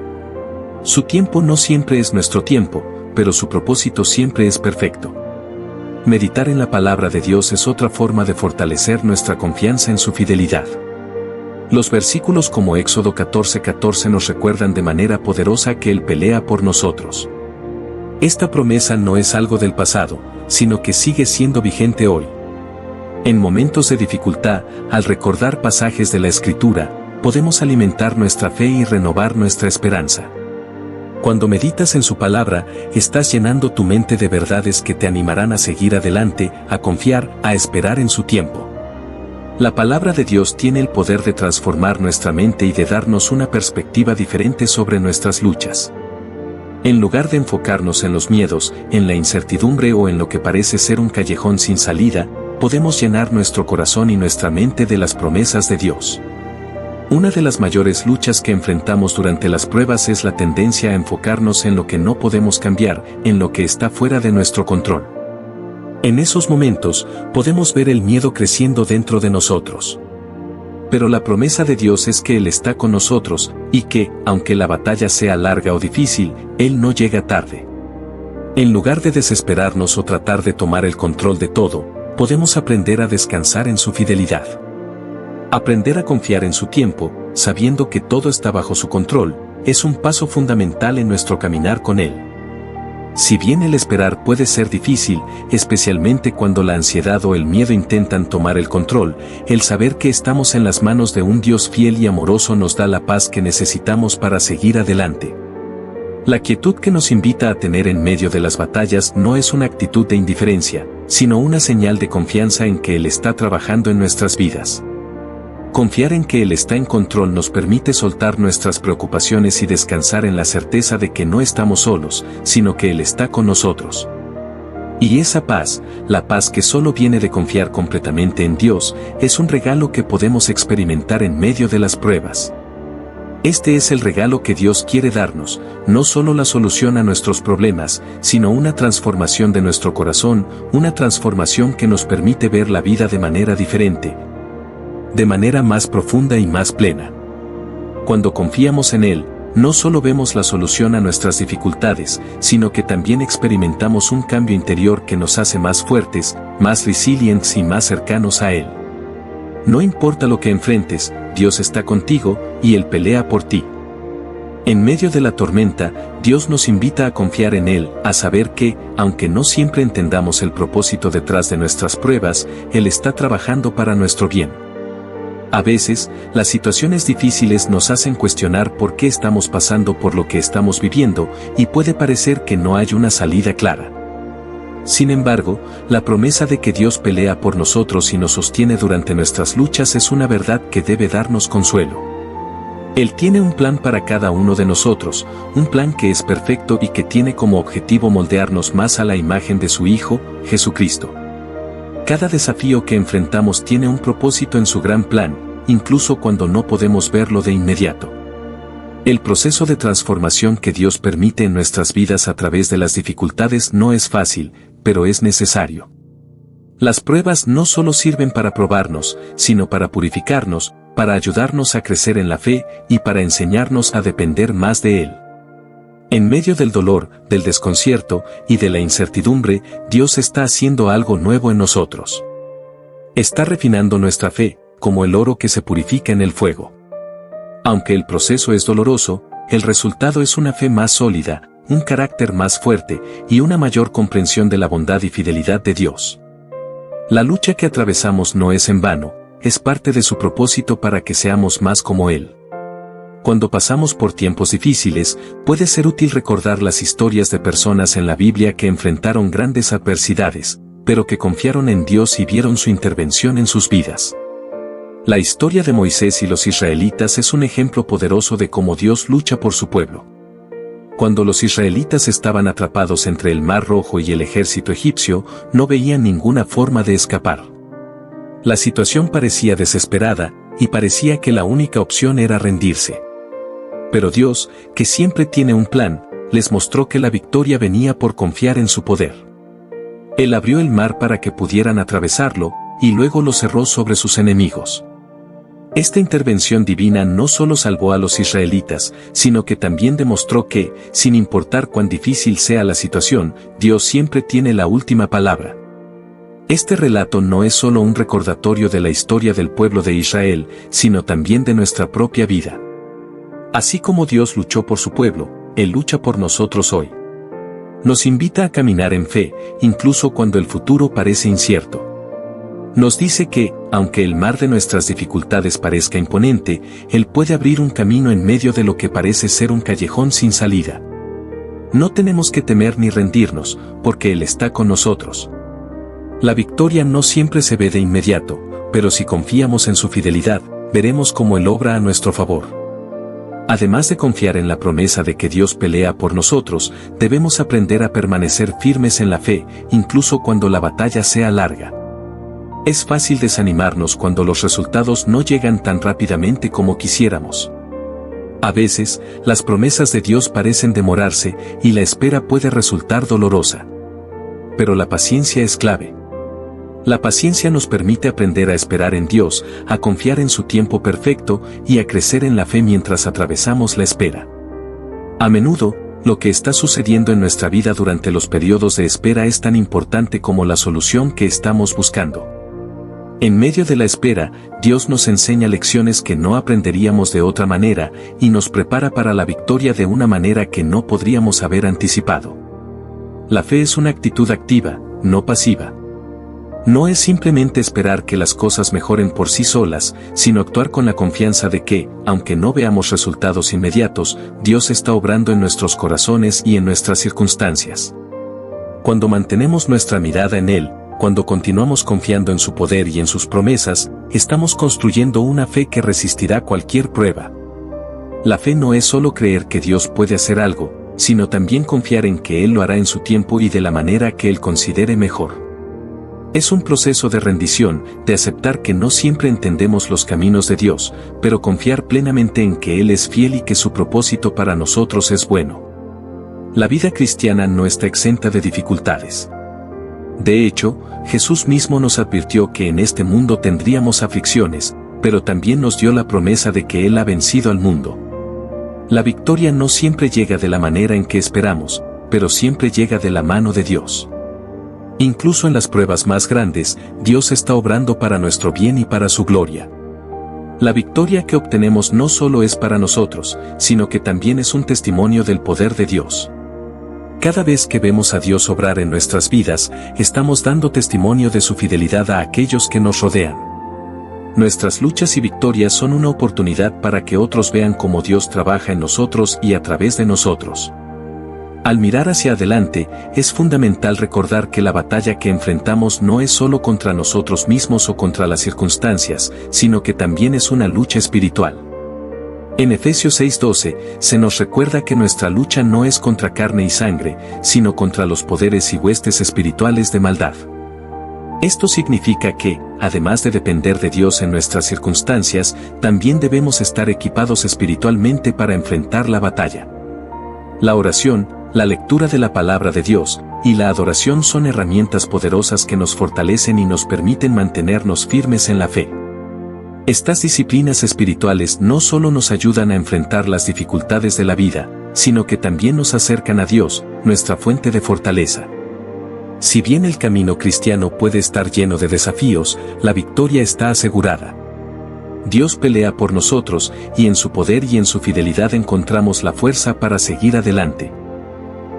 Su tiempo no siempre es nuestro tiempo, pero su propósito siempre es perfecto. Meditar en la palabra de Dios es otra forma de fortalecer nuestra confianza en su fidelidad. Los versículos como Éxodo 14:14 nos recuerdan de manera poderosa que Él pelea por nosotros. Esta promesa no es algo del pasado, sino que sigue siendo vigente hoy. En momentos de dificultad, al recordar pasajes de la Escritura, podemos alimentar nuestra fe y renovar nuestra esperanza. Cuando meditas en su palabra, estás llenando tu mente de verdades que te animarán a seguir adelante, a confiar, a esperar en su tiempo. La palabra de Dios tiene el poder de transformar nuestra mente y de darnos una perspectiva diferente sobre nuestras luchas. En lugar de enfocarnos en los miedos, en la incertidumbre o en lo que parece ser un callejón sin salida, podemos llenar nuestro corazón y nuestra mente de las promesas de Dios. Una de las mayores luchas que enfrentamos durante las pruebas es la tendencia a enfocarnos en lo que no podemos cambiar, en lo que está fuera de nuestro control. En esos momentos, podemos ver el miedo creciendo dentro de nosotros. Pero la promesa de Dios es que Él está con nosotros, y que, aunque la batalla sea larga o difícil, Él no llega tarde. En lugar de desesperarnos o tratar de tomar el control de todo, podemos aprender a descansar en su fidelidad. Aprender a confiar en su tiempo, sabiendo que todo está bajo su control, es un paso fundamental en nuestro caminar con Él. Si bien el esperar puede ser difícil, especialmente cuando la ansiedad o el miedo intentan tomar el control, el saber que estamos en las manos de un Dios fiel y amoroso nos da la paz que necesitamos para seguir adelante. La quietud que nos invita a tener en medio de las batallas no es una actitud de indiferencia, sino una señal de confianza en que Él está trabajando en nuestras vidas. Confiar en que Él está en control nos permite soltar nuestras preocupaciones y descansar en la certeza de que no estamos solos, sino que Él está con nosotros. Y esa paz, la paz que solo viene de confiar completamente en Dios, es un regalo que podemos experimentar en medio de las pruebas. Este es el regalo que Dios quiere darnos, no solo la solución a nuestros problemas, sino una transformación de nuestro corazón, una transformación que nos permite ver la vida de manera diferente, de manera más profunda y más plena. Cuando confiamos en Él, no solo vemos la solución a nuestras dificultades, sino que también experimentamos un cambio interior que nos hace más fuertes, más resilientes y más cercanos a Él. No importa lo que enfrentes, Dios está contigo, y Él pelea por ti. En medio de la tormenta, Dios nos invita a confiar en Él, a saber que, aunque no siempre entendamos el propósito detrás de nuestras pruebas, Él está trabajando para nuestro bien. A veces, las situaciones difíciles nos hacen cuestionar por qué estamos pasando por lo que estamos viviendo, y puede parecer que no hay una salida clara. Sin embargo, la promesa de que Dios pelea por nosotros y nos sostiene durante nuestras luchas es una verdad que debe darnos consuelo. Él tiene un plan para cada uno de nosotros, un plan que es perfecto y que tiene como objetivo moldearnos más a la imagen de su Hijo, Jesucristo. Cada desafío que enfrentamos tiene un propósito en su gran plan, incluso cuando no podemos verlo de inmediato. El proceso de transformación que Dios permite en nuestras vidas a través de las dificultades no es fácil, pero es necesario. Las pruebas no solo sirven para probarnos, sino para purificarnos, para ayudarnos a crecer en la fe y para enseñarnos a depender más de Él. En medio del dolor, del desconcierto y de la incertidumbre, Dios está haciendo algo nuevo en nosotros. Está refinando nuestra fe, como el oro que se purifica en el fuego. Aunque el proceso es doloroso, el resultado es una fe más sólida, un carácter más fuerte y una mayor comprensión de la bondad y fidelidad de Dios. La lucha que atravesamos no es en vano, es parte de su propósito para que seamos más como Él. Cuando pasamos por tiempos difíciles, puede ser útil recordar las historias de personas en la Biblia que enfrentaron grandes adversidades, pero que confiaron en Dios y vieron su intervención en sus vidas. La historia de Moisés y los israelitas es un ejemplo poderoso de cómo Dios lucha por su pueblo. Cuando los israelitas estaban atrapados entre el Mar Rojo y el ejército egipcio, no veían ninguna forma de escapar. La situación parecía desesperada, y parecía que la única opción era rendirse. Pero Dios, que siempre tiene un plan, les mostró que la victoria venía por confiar en su poder. Él abrió el mar para que pudieran atravesarlo, y luego lo cerró sobre sus enemigos. Esta intervención divina no solo salvó a los israelitas, sino que también demostró que, sin importar cuán difícil sea la situación, Dios siempre tiene la última palabra. Este relato no es solo un recordatorio de la historia del pueblo de Israel, sino también de nuestra propia vida. Así como Dios luchó por su pueblo, Él lucha por nosotros hoy. Nos invita a caminar en fe, incluso cuando el futuro parece incierto. Nos dice que, aunque el mar de nuestras dificultades parezca imponente, Él puede abrir un camino en medio de lo que parece ser un callejón sin salida. No tenemos que temer ni rendirnos, porque Él está con nosotros. La victoria no siempre se ve de inmediato, pero si confiamos en su fidelidad, veremos cómo Él obra a nuestro favor. Además de confiar en la promesa de que Dios pelea por nosotros, debemos aprender a permanecer firmes en la fe, incluso cuando la batalla sea larga. Es fácil desanimarnos cuando los resultados no llegan tan rápidamente como quisiéramos. A veces, las promesas de Dios parecen demorarse y la espera puede resultar dolorosa. Pero la paciencia es clave. La paciencia nos permite aprender a esperar en Dios, a confiar en su tiempo perfecto y a crecer en la fe mientras atravesamos la espera. A menudo, lo que está sucediendo en nuestra vida durante los periodos de espera es tan importante como la solución que estamos buscando. En medio de la espera, Dios nos enseña lecciones que no aprenderíamos de otra manera y nos prepara para la victoria de una manera que no podríamos haber anticipado. La fe es una actitud activa, no pasiva. No es simplemente esperar que las cosas mejoren por sí solas, sino actuar con la confianza de que, aunque no veamos resultados inmediatos, Dios está obrando en nuestros corazones y en nuestras circunstancias. Cuando mantenemos nuestra mirada en Él, cuando continuamos confiando en su poder y en sus promesas, estamos construyendo una fe que resistirá cualquier prueba. La fe no es solo creer que Dios puede hacer algo, sino también confiar en que Él lo hará en su tiempo y de la manera que Él considere mejor. Es un proceso de rendición, de aceptar que no siempre entendemos los caminos de Dios, pero confiar plenamente en que Él es fiel y que su propósito para nosotros es bueno. La vida cristiana no está exenta de dificultades. De hecho, Jesús mismo nos advirtió que en este mundo tendríamos aflicciones, pero también nos dio la promesa de que Él ha vencido al mundo. La victoria no siempre llega de la manera en que esperamos, pero siempre llega de la mano de Dios. Incluso en las pruebas más grandes, Dios está obrando para nuestro bien y para su gloria. La victoria que obtenemos no solo es para nosotros, sino que también es un testimonio del poder de Dios. Cada vez que vemos a Dios obrar en nuestras vidas, estamos dando testimonio de su fidelidad a aquellos que nos rodean. Nuestras luchas y victorias son una oportunidad para que otros vean cómo Dios trabaja en nosotros y a través de nosotros. Al mirar hacia adelante, es fundamental recordar que la batalla que enfrentamos no es solo contra nosotros mismos o contra las circunstancias, sino que también es una lucha espiritual. En Efesios 6:12, se nos recuerda que nuestra lucha no es contra carne y sangre, sino contra los poderes y huestes espirituales de maldad. Esto significa que, además de depender de Dios en nuestras circunstancias, también debemos estar equipados espiritualmente para enfrentar la batalla. La oración, la lectura de la palabra de Dios, y la adoración son herramientas poderosas que nos fortalecen y nos permiten mantenernos firmes en la fe. Estas disciplinas espirituales no solo nos ayudan a enfrentar las dificultades de la vida, sino que también nos acercan a Dios, nuestra fuente de fortaleza. Si bien el camino cristiano puede estar lleno de desafíos, la victoria está asegurada. Dios pelea por nosotros, y en su poder y en su fidelidad encontramos la fuerza para seguir adelante.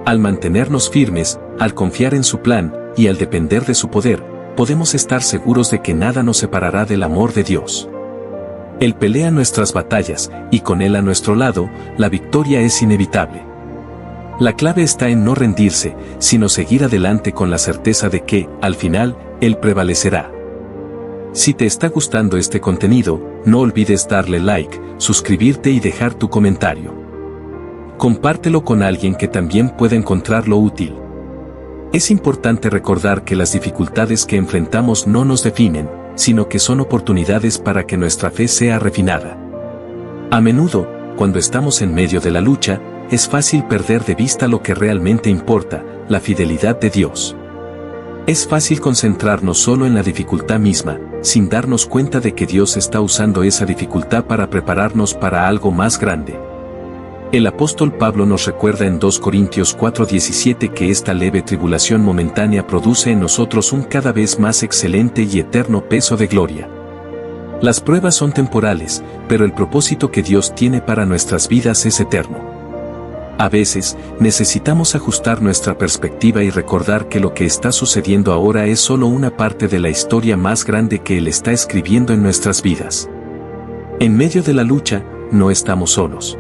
Al mantenernos firmes, al confiar en su plan, y al depender de su poder, podemos estar seguros de que nada nos separará del amor de Dios. Él pelea nuestras batallas, y con Él a nuestro lado, la victoria es inevitable. La clave está en no rendirse, sino seguir adelante con la certeza de que, al final, Él prevalecerá. Si te está gustando este contenido, no olvides darle like, suscribirte y dejar tu comentario. Compártelo con alguien que también pueda encontrarlo útil. Es importante recordar que las dificultades que enfrentamos no nos definen, sino que son oportunidades para que nuestra fe sea refinada. A menudo, cuando estamos en medio de la lucha, es fácil perder de vista lo que realmente importa, la fidelidad de Dios. Es fácil concentrarnos solo en la dificultad misma, sin darnos cuenta de que Dios está usando esa dificultad para prepararnos para algo más grande. El apóstol Pablo nos recuerda en 2 Corintios 4:17 que esta leve tribulación momentánea produce en nosotros un cada vez más excelente y eterno peso de gloria. Las pruebas son temporales, pero el propósito que Dios tiene para nuestras vidas es eterno. A veces, necesitamos ajustar nuestra perspectiva y recordar que lo que está sucediendo ahora es solo una parte de la historia más grande que Él está escribiendo en nuestras vidas. En medio de la lucha, no estamos solos.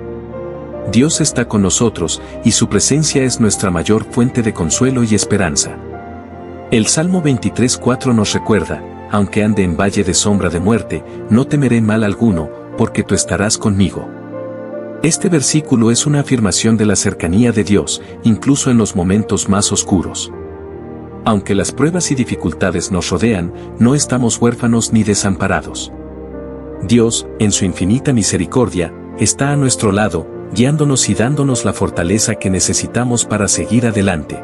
Dios está con nosotros, y su presencia es nuestra mayor fuente de consuelo y esperanza. El Salmo 23:4 nos recuerda: aunque ande en valle de sombra de muerte, no temeré mal alguno, porque tú estarás conmigo. Este versículo es una afirmación de la cercanía de Dios, incluso en los momentos más oscuros. Aunque las pruebas y dificultades nos rodean, no estamos huérfanos ni desamparados. Dios, en su infinita misericordia, está a nuestro lado, guiándonos y dándonos la fortaleza que necesitamos para seguir adelante.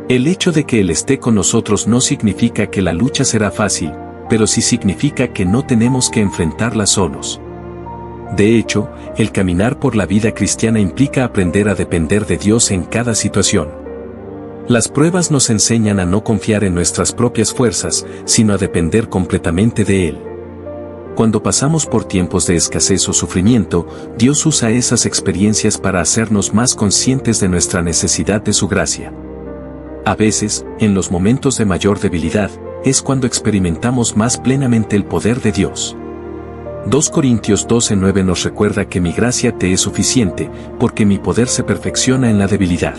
El hecho de que Él esté con nosotros no significa que la lucha será fácil, pero sí significa que no tenemos que enfrentarla solos. De hecho, el caminar por la vida cristiana implica aprender a depender de Dios en cada situación. Las pruebas nos enseñan a no confiar en nuestras propias fuerzas, sino a depender completamente de Él. Cuando pasamos por tiempos de escasez o sufrimiento, Dios usa esas experiencias para hacernos más conscientes de nuestra necesidad de su gracia. A veces, en los momentos de mayor debilidad, es cuando experimentamos más plenamente el poder de Dios. 2 Corintios 12:9 nos recuerda que mi gracia te es suficiente, porque mi poder se perfecciona en la debilidad.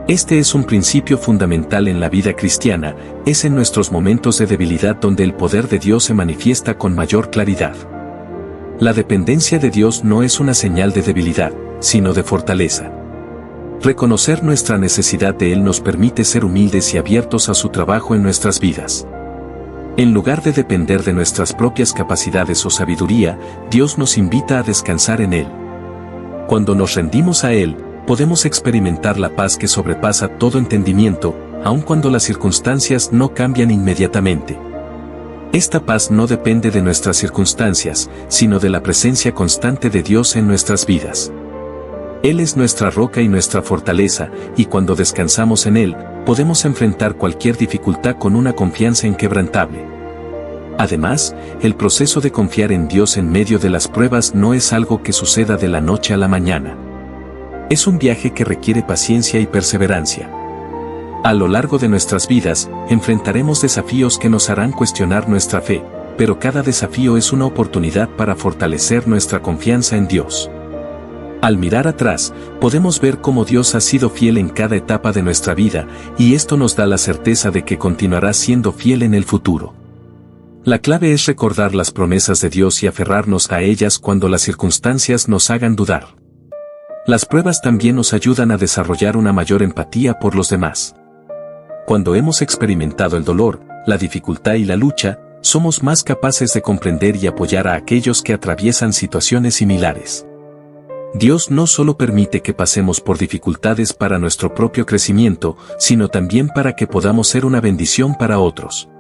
Este es un principio fundamental en la vida cristiana, es en nuestros momentos de debilidad donde el poder de Dios se manifiesta con mayor claridad. La dependencia de Dios no es una señal de debilidad, sino de fortaleza. Reconocer nuestra necesidad de Él nos permite ser humildes y abiertos a su trabajo en nuestras vidas. En lugar de depender de nuestras propias capacidades o sabiduría, Dios nos invita a descansar en Él. Cuando nos rendimos a Él, podemos experimentar la paz que sobrepasa todo entendimiento, aun cuando las circunstancias no cambian inmediatamente. Esta paz no depende de nuestras circunstancias, sino de la presencia constante de Dios en nuestras vidas. Él es nuestra roca y nuestra fortaleza, y cuando descansamos en Él, podemos enfrentar cualquier dificultad con una confianza inquebrantable. Además, el proceso de confiar en Dios en medio de las pruebas no es algo que suceda de la noche a la mañana. Es un viaje que requiere paciencia y perseverancia. A lo largo de nuestras vidas, enfrentaremos desafíos que nos harán cuestionar nuestra fe, pero cada desafío es una oportunidad para fortalecer nuestra confianza en Dios. Al mirar atrás, podemos ver cómo Dios ha sido fiel en cada etapa de nuestra vida, y esto nos da la certeza de que continuará siendo fiel en el futuro. La clave es recordar las promesas de Dios y aferrarnos a ellas cuando las circunstancias nos hagan dudar. Las pruebas también nos ayudan a desarrollar una mayor empatía por los demás. Cuando hemos experimentado el dolor, la dificultad y la lucha, somos más capaces de comprender y apoyar a aquellos que atraviesan situaciones similares. Dios no solo permite que pasemos por dificultades para nuestro propio crecimiento, sino también para que podamos ser una bendición para otros.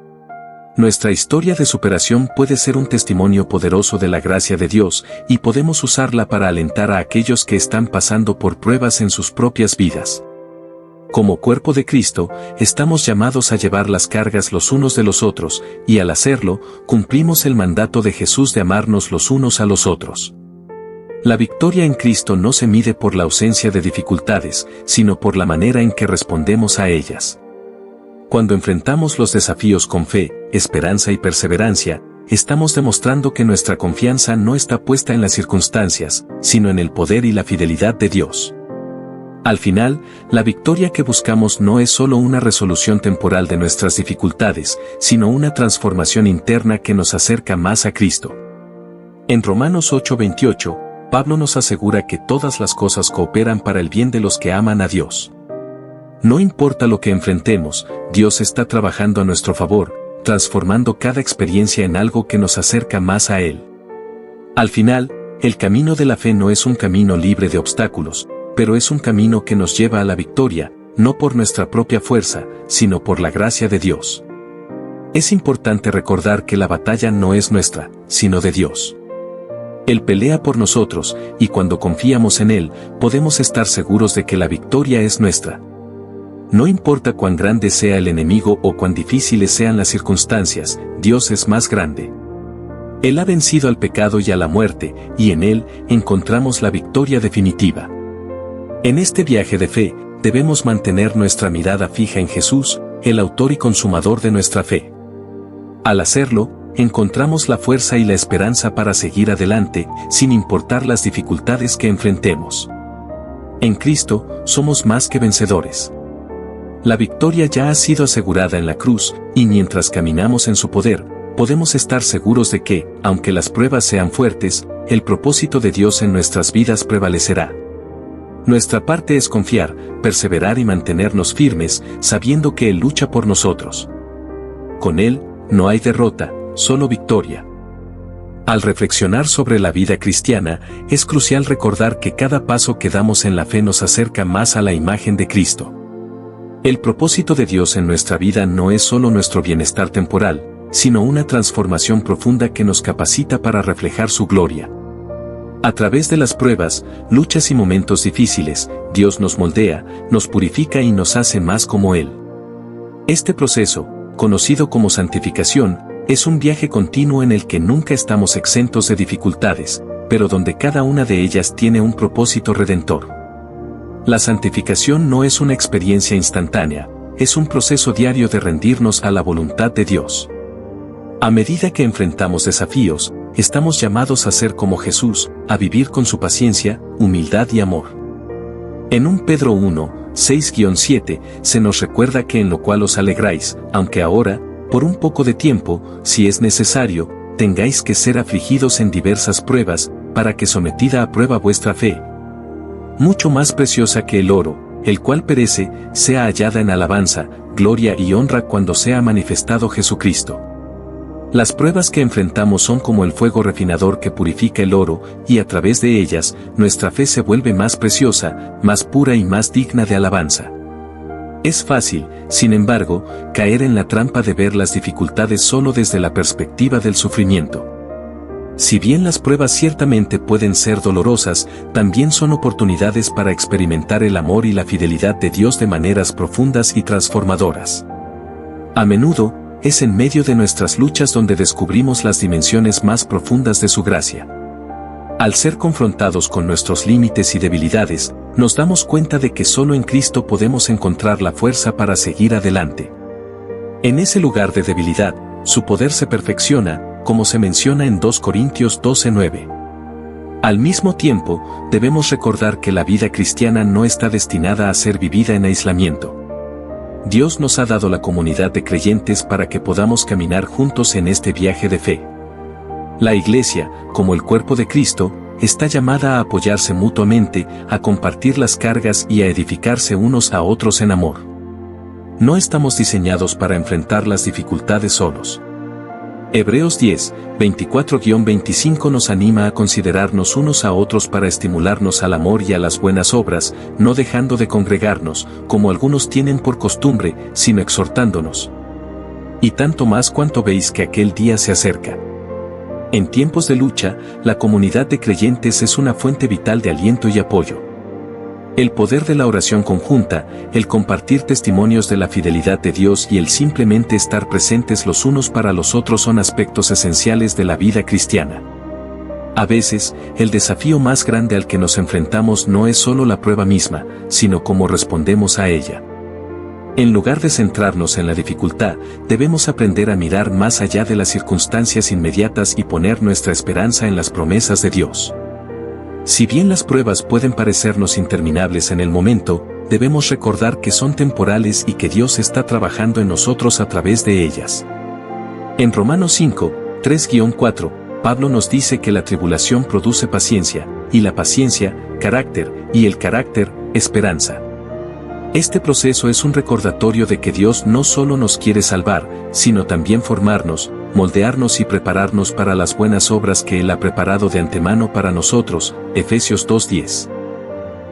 Nuestra historia de superación puede ser un testimonio poderoso de la gracia de Dios, y podemos usarla para alentar a aquellos que están pasando por pruebas en sus propias vidas. Como cuerpo de Cristo, estamos llamados a llevar las cargas los unos de los otros, y al hacerlo, cumplimos el mandato de Jesús de amarnos los unos a los otros. La victoria en Cristo no se mide por la ausencia de dificultades, sino por la manera en que respondemos a ellas. Cuando enfrentamos los desafíos con fe, esperanza y perseverancia, estamos demostrando que nuestra confianza no está puesta en las circunstancias, sino en el poder y la fidelidad de Dios. Al final, la victoria que buscamos no es solo una resolución temporal de nuestras dificultades, sino una transformación interna que nos acerca más a Cristo. En Romanos 8:28, Pablo nos asegura que todas las cosas cooperan para el bien de los que aman a Dios. No importa lo que enfrentemos, Dios está trabajando a nuestro favor, transformando cada experiencia en algo que nos acerca más a Él. Al final, el camino de la fe no es un camino libre de obstáculos, pero es un camino que nos lleva a la victoria, no por nuestra propia fuerza, sino por la gracia de Dios. Es importante recordar que la batalla no es nuestra, sino de Dios. Él pelea por nosotros, y cuando confiamos en Él, podemos estar seguros de que la victoria es nuestra. No importa cuán grande sea el enemigo o cuán difíciles sean las circunstancias, Dios es más grande. Él ha vencido al pecado y a la muerte, y en Él encontramos la victoria definitiva. En este viaje de fe, debemos mantener nuestra mirada fija en Jesús, el autor y consumador de nuestra fe. Al hacerlo, encontramos la fuerza y la esperanza para seguir adelante, sin importar las dificultades que enfrentemos. En Cristo, somos más que vencedores. La victoria ya ha sido asegurada en la cruz, y mientras caminamos en su poder, podemos estar seguros de que, aunque las pruebas sean fuertes, el propósito de Dios en nuestras vidas prevalecerá. Nuestra parte es confiar, perseverar y mantenernos firmes, sabiendo que Él lucha por nosotros. Con Él, no hay derrota, solo victoria. Al reflexionar sobre la vida cristiana, es crucial recordar que cada paso que damos en la fe nos acerca más a la imagen de Cristo. El propósito de Dios en nuestra vida no es solo nuestro bienestar temporal, sino una transformación profunda que nos capacita para reflejar su gloria. A través de las pruebas, luchas y momentos difíciles, Dios nos moldea, nos purifica y nos hace más como Él. Este proceso, conocido como santificación, es un viaje continuo en el que nunca estamos exentos de dificultades, pero donde cada una de ellas tiene un propósito redentor. La santificación no es una experiencia instantánea, es un proceso diario de rendirnos a la voluntad de Dios. A medida que enfrentamos desafíos, estamos llamados a ser como Jesús, a vivir con su paciencia, humildad y amor. En 1 Pedro 1, 6-7, se nos recuerda que en lo cual os alegráis, aunque ahora, por un poco de tiempo, si es necesario, tengáis que ser afligidos en diversas pruebas, para que sometida a prueba vuestra fe, mucho más preciosa que el oro, el cual perece, sea hallada en alabanza, gloria y honra cuando sea manifestado Jesucristo. Las pruebas que enfrentamos son como el fuego refinador que purifica el oro, y a través de ellas, nuestra fe se vuelve más preciosa, más pura y más digna de alabanza. Es fácil, sin embargo, caer en la trampa de ver las dificultades solo desde la perspectiva del sufrimiento. Si bien las pruebas ciertamente pueden ser dolorosas, también son oportunidades para experimentar el amor y la fidelidad de Dios de maneras profundas y transformadoras. A menudo, es en medio de nuestras luchas donde descubrimos las dimensiones más profundas de su gracia. Al ser confrontados con nuestros límites y debilidades, nos damos cuenta de que solo en Cristo podemos encontrar la fuerza para seguir adelante. En ese lugar de debilidad, su poder se perfecciona, como se menciona en 2 Corintios 12:9. Al mismo tiempo, debemos recordar que la vida cristiana no está destinada a ser vivida en aislamiento. Dios nos ha dado la comunidad de creyentes para que podamos caminar juntos en este viaje de fe. La Iglesia, como el cuerpo de Cristo, está llamada a apoyarse mutuamente, a compartir las cargas y a edificarse unos a otros en amor. No estamos diseñados para enfrentar las dificultades solos. Hebreos 10, 24-25 nos anima a considerarnos unos a otros para estimularnos al amor y a las buenas obras, no dejando de congregarnos, como algunos tienen por costumbre, sino exhortándonos. Y tanto más cuanto veis que aquel día se acerca. En tiempos de lucha, la comunidad de creyentes es una fuente vital de aliento y apoyo. El poder de la oración conjunta, el compartir testimonios de la fidelidad de Dios y el simplemente estar presentes los unos para los otros son aspectos esenciales de la vida cristiana. A veces, el desafío más grande al que nos enfrentamos no es solo la prueba misma, sino cómo respondemos a ella. En lugar de centrarnos en la dificultad, debemos aprender a mirar más allá de las circunstancias inmediatas y poner nuestra esperanza en las promesas de Dios. Si bien las pruebas pueden parecernos interminables en el momento, debemos recordar que son temporales y que Dios está trabajando en nosotros a través de ellas. En Romanos 5, 3-4, Pablo nos dice que la tribulación produce paciencia, y la paciencia, carácter, y el carácter, esperanza. Este proceso es un recordatorio de que Dios no solo nos quiere salvar, sino también formarnos, moldearnos y prepararnos para las buenas obras que Él ha preparado de antemano para nosotros, Efesios 2:10.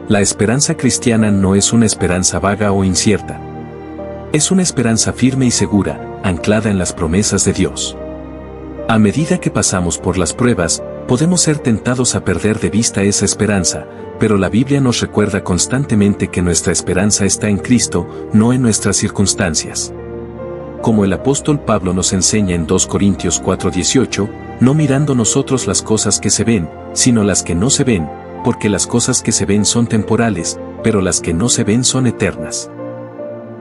La esperanza cristiana no es una esperanza vaga o incierta. Es una esperanza firme y segura, anclada en las promesas de Dios. A medida que pasamos por las pruebas, Podemos ser tentados a perder de vista esa esperanza, pero la Biblia nos recuerda constantemente que nuestra esperanza está en Cristo, no en nuestras circunstancias. Como el apóstol Pablo nos enseña en 2 Corintios 4:18, no mirando nosotros las cosas que se ven, sino las que no se ven, porque las cosas que se ven son temporales, pero las que no se ven son eternas.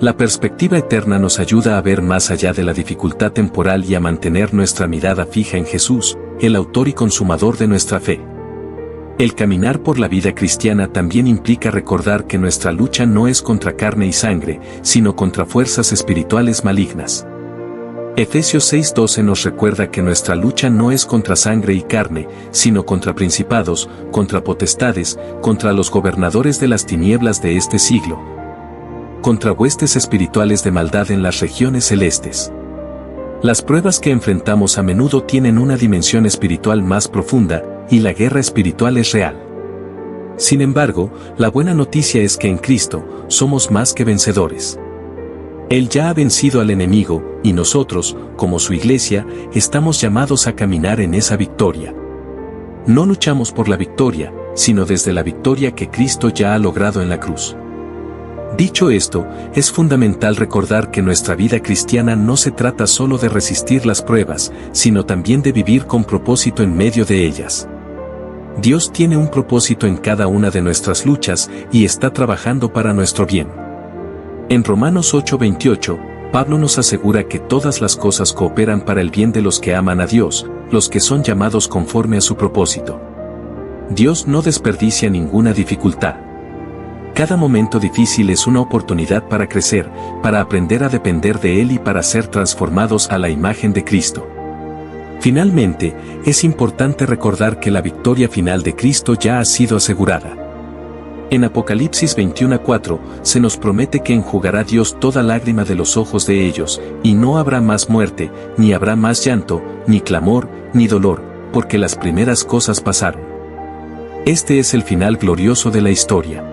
La perspectiva eterna nos ayuda a ver más allá de la dificultad temporal y a mantener nuestra mirada fija en Jesús, el autor y consumador de nuestra fe. El caminar por la vida cristiana también implica recordar que nuestra lucha no es contra carne y sangre, sino contra fuerzas espirituales malignas. Efesios 6:12 nos recuerda que nuestra lucha no es contra sangre y carne, sino contra principados, contra potestades, contra los gobernadores de las tinieblas de este siglo, contra huestes espirituales de maldad en las regiones celestes. Las pruebas que enfrentamos a menudo tienen una dimensión espiritual más profunda, y la guerra espiritual es real. Sin embargo, la buena noticia es que en Cristo, somos más que vencedores. Él ya ha vencido al enemigo, y nosotros, como su iglesia, estamos llamados a caminar en esa victoria. No luchamos por la victoria, sino desde la victoria que Cristo ya ha logrado en la cruz. Dicho esto, es fundamental recordar que nuestra vida cristiana no se trata solo de resistir las pruebas, sino también de vivir con propósito en medio de ellas. Dios tiene un propósito en cada una de nuestras luchas y está trabajando para nuestro bien. En Romanos 8:28, Pablo nos asegura que todas las cosas cooperan para el bien de los que aman a Dios, los que son llamados conforme a su propósito. Dios no desperdicia ninguna dificultad. Cada momento difícil es una oportunidad para crecer, para aprender a depender de Él y para ser transformados a la imagen de Cristo. Finalmente, es importante recordar que la victoria final de Cristo ya ha sido asegurada. En Apocalipsis 21:4, se nos promete que enjugará Dios toda lágrima de los ojos de ellos, y no habrá más muerte, ni habrá más llanto, ni clamor, ni dolor, porque las primeras cosas pasaron. Este es el final glorioso de la historia.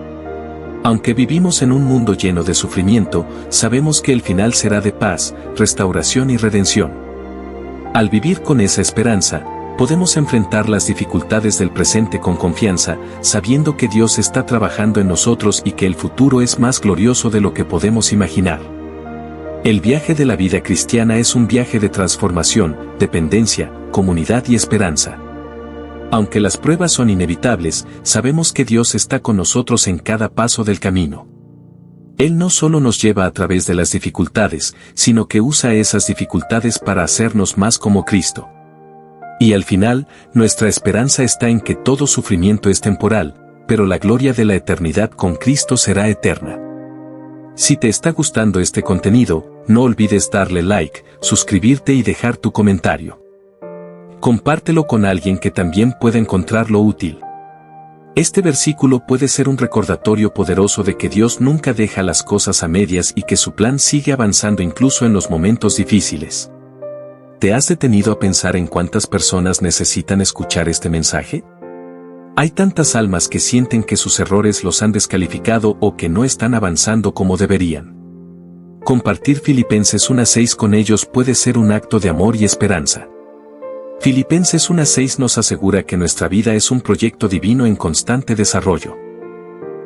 Aunque vivimos en un mundo lleno de sufrimiento, sabemos que el final será de paz, restauración y redención. Al vivir con esa esperanza, podemos enfrentar las dificultades del presente con confianza, sabiendo que Dios está trabajando en nosotros y que el futuro es más glorioso de lo que podemos imaginar. El viaje de la vida cristiana es un viaje de transformación, dependencia, comunidad y esperanza. Aunque las pruebas son inevitables, sabemos que Dios está con nosotros en cada paso del camino. Él no solo nos lleva a través de las dificultades, sino que usa esas dificultades para hacernos más como Cristo. Y al final, nuestra esperanza está en que todo sufrimiento es temporal, pero la gloria de la eternidad con Cristo será eterna. Si te está gustando este contenido, no olvides darle like, suscribirte y dejar tu comentario. Compártelo con alguien que también pueda encontrarlo útil. Este versículo puede ser un recordatorio poderoso de que Dios nunca deja las cosas a medias y que su plan sigue avanzando incluso en los momentos difíciles. ¿Te has detenido a pensar en cuántas personas necesitan escuchar este mensaje? Hay tantas almas que sienten que sus errores los han descalificado o que no están avanzando como deberían. Compartir Filipenses 1:6 con ellos puede ser un acto de amor y esperanza. Filipenses 1:6 nos asegura que nuestra vida es un proyecto divino en constante desarrollo.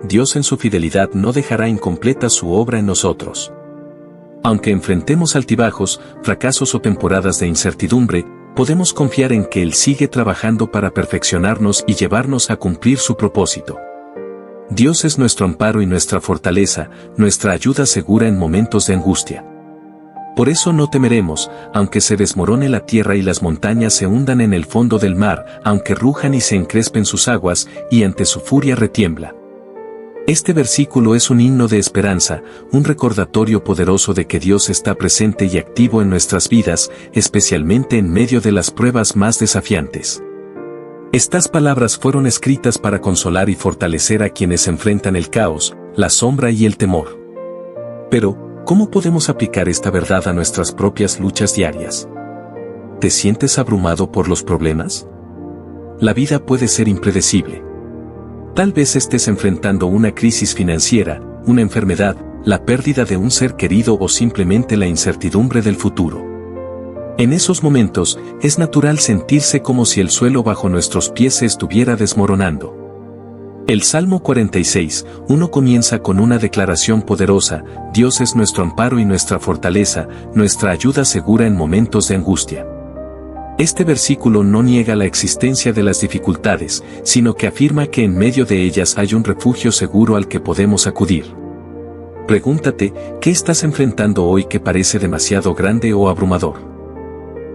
Dios en su fidelidad no dejará incompleta su obra en nosotros. Aunque enfrentemos altibajos, fracasos o temporadas de incertidumbre, podemos confiar en que Él sigue trabajando para perfeccionarnos y llevarnos a cumplir su propósito. Dios es nuestro amparo y nuestra fortaleza, nuestra ayuda segura en momentos de angustia. Por eso no temeremos, aunque se desmorone la tierra y las montañas se hundan en el fondo del mar, aunque rujan y se encrespen sus aguas, y ante su furia retiembla. Este versículo es un himno de esperanza, un recordatorio poderoso de que Dios está presente y activo en nuestras vidas, especialmente en medio de las pruebas más desafiantes. Estas palabras fueron escritas para consolar y fortalecer a quienes enfrentan el caos, la sombra y el temor. Pero, ¿cómo podemos aplicar esta verdad a nuestras propias luchas diarias? ¿Te sientes abrumado por los problemas? La vida puede ser impredecible. Tal vez estés enfrentando una crisis financiera, una enfermedad, la pérdida de un ser querido o simplemente la incertidumbre del futuro. En esos momentos, es natural sentirse como si el suelo bajo nuestros pies se estuviera desmoronando. El Salmo 46:1 comienza con una declaración poderosa: Dios es nuestro amparo y nuestra fortaleza, nuestra ayuda segura en momentos de angustia. Este versículo no niega la existencia de las dificultades, sino que afirma que en medio de ellas hay un refugio seguro al que podemos acudir. Pregúntate, ¿qué estás enfrentando hoy que parece demasiado grande o abrumador?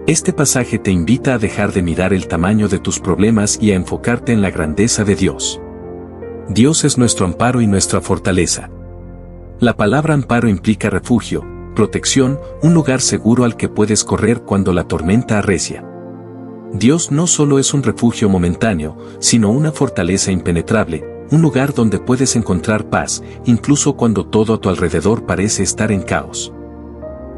Este pasaje te invita a dejar de mirar el tamaño de tus problemas y a enfocarte en la grandeza de Dios. Dios es nuestro amparo y nuestra fortaleza. La palabra amparo implica refugio, protección, un lugar seguro al que puedes correr cuando la tormenta arrecia. Dios no solo es un refugio momentáneo, sino una fortaleza impenetrable, un lugar donde puedes encontrar paz, incluso cuando todo a tu alrededor parece estar en caos.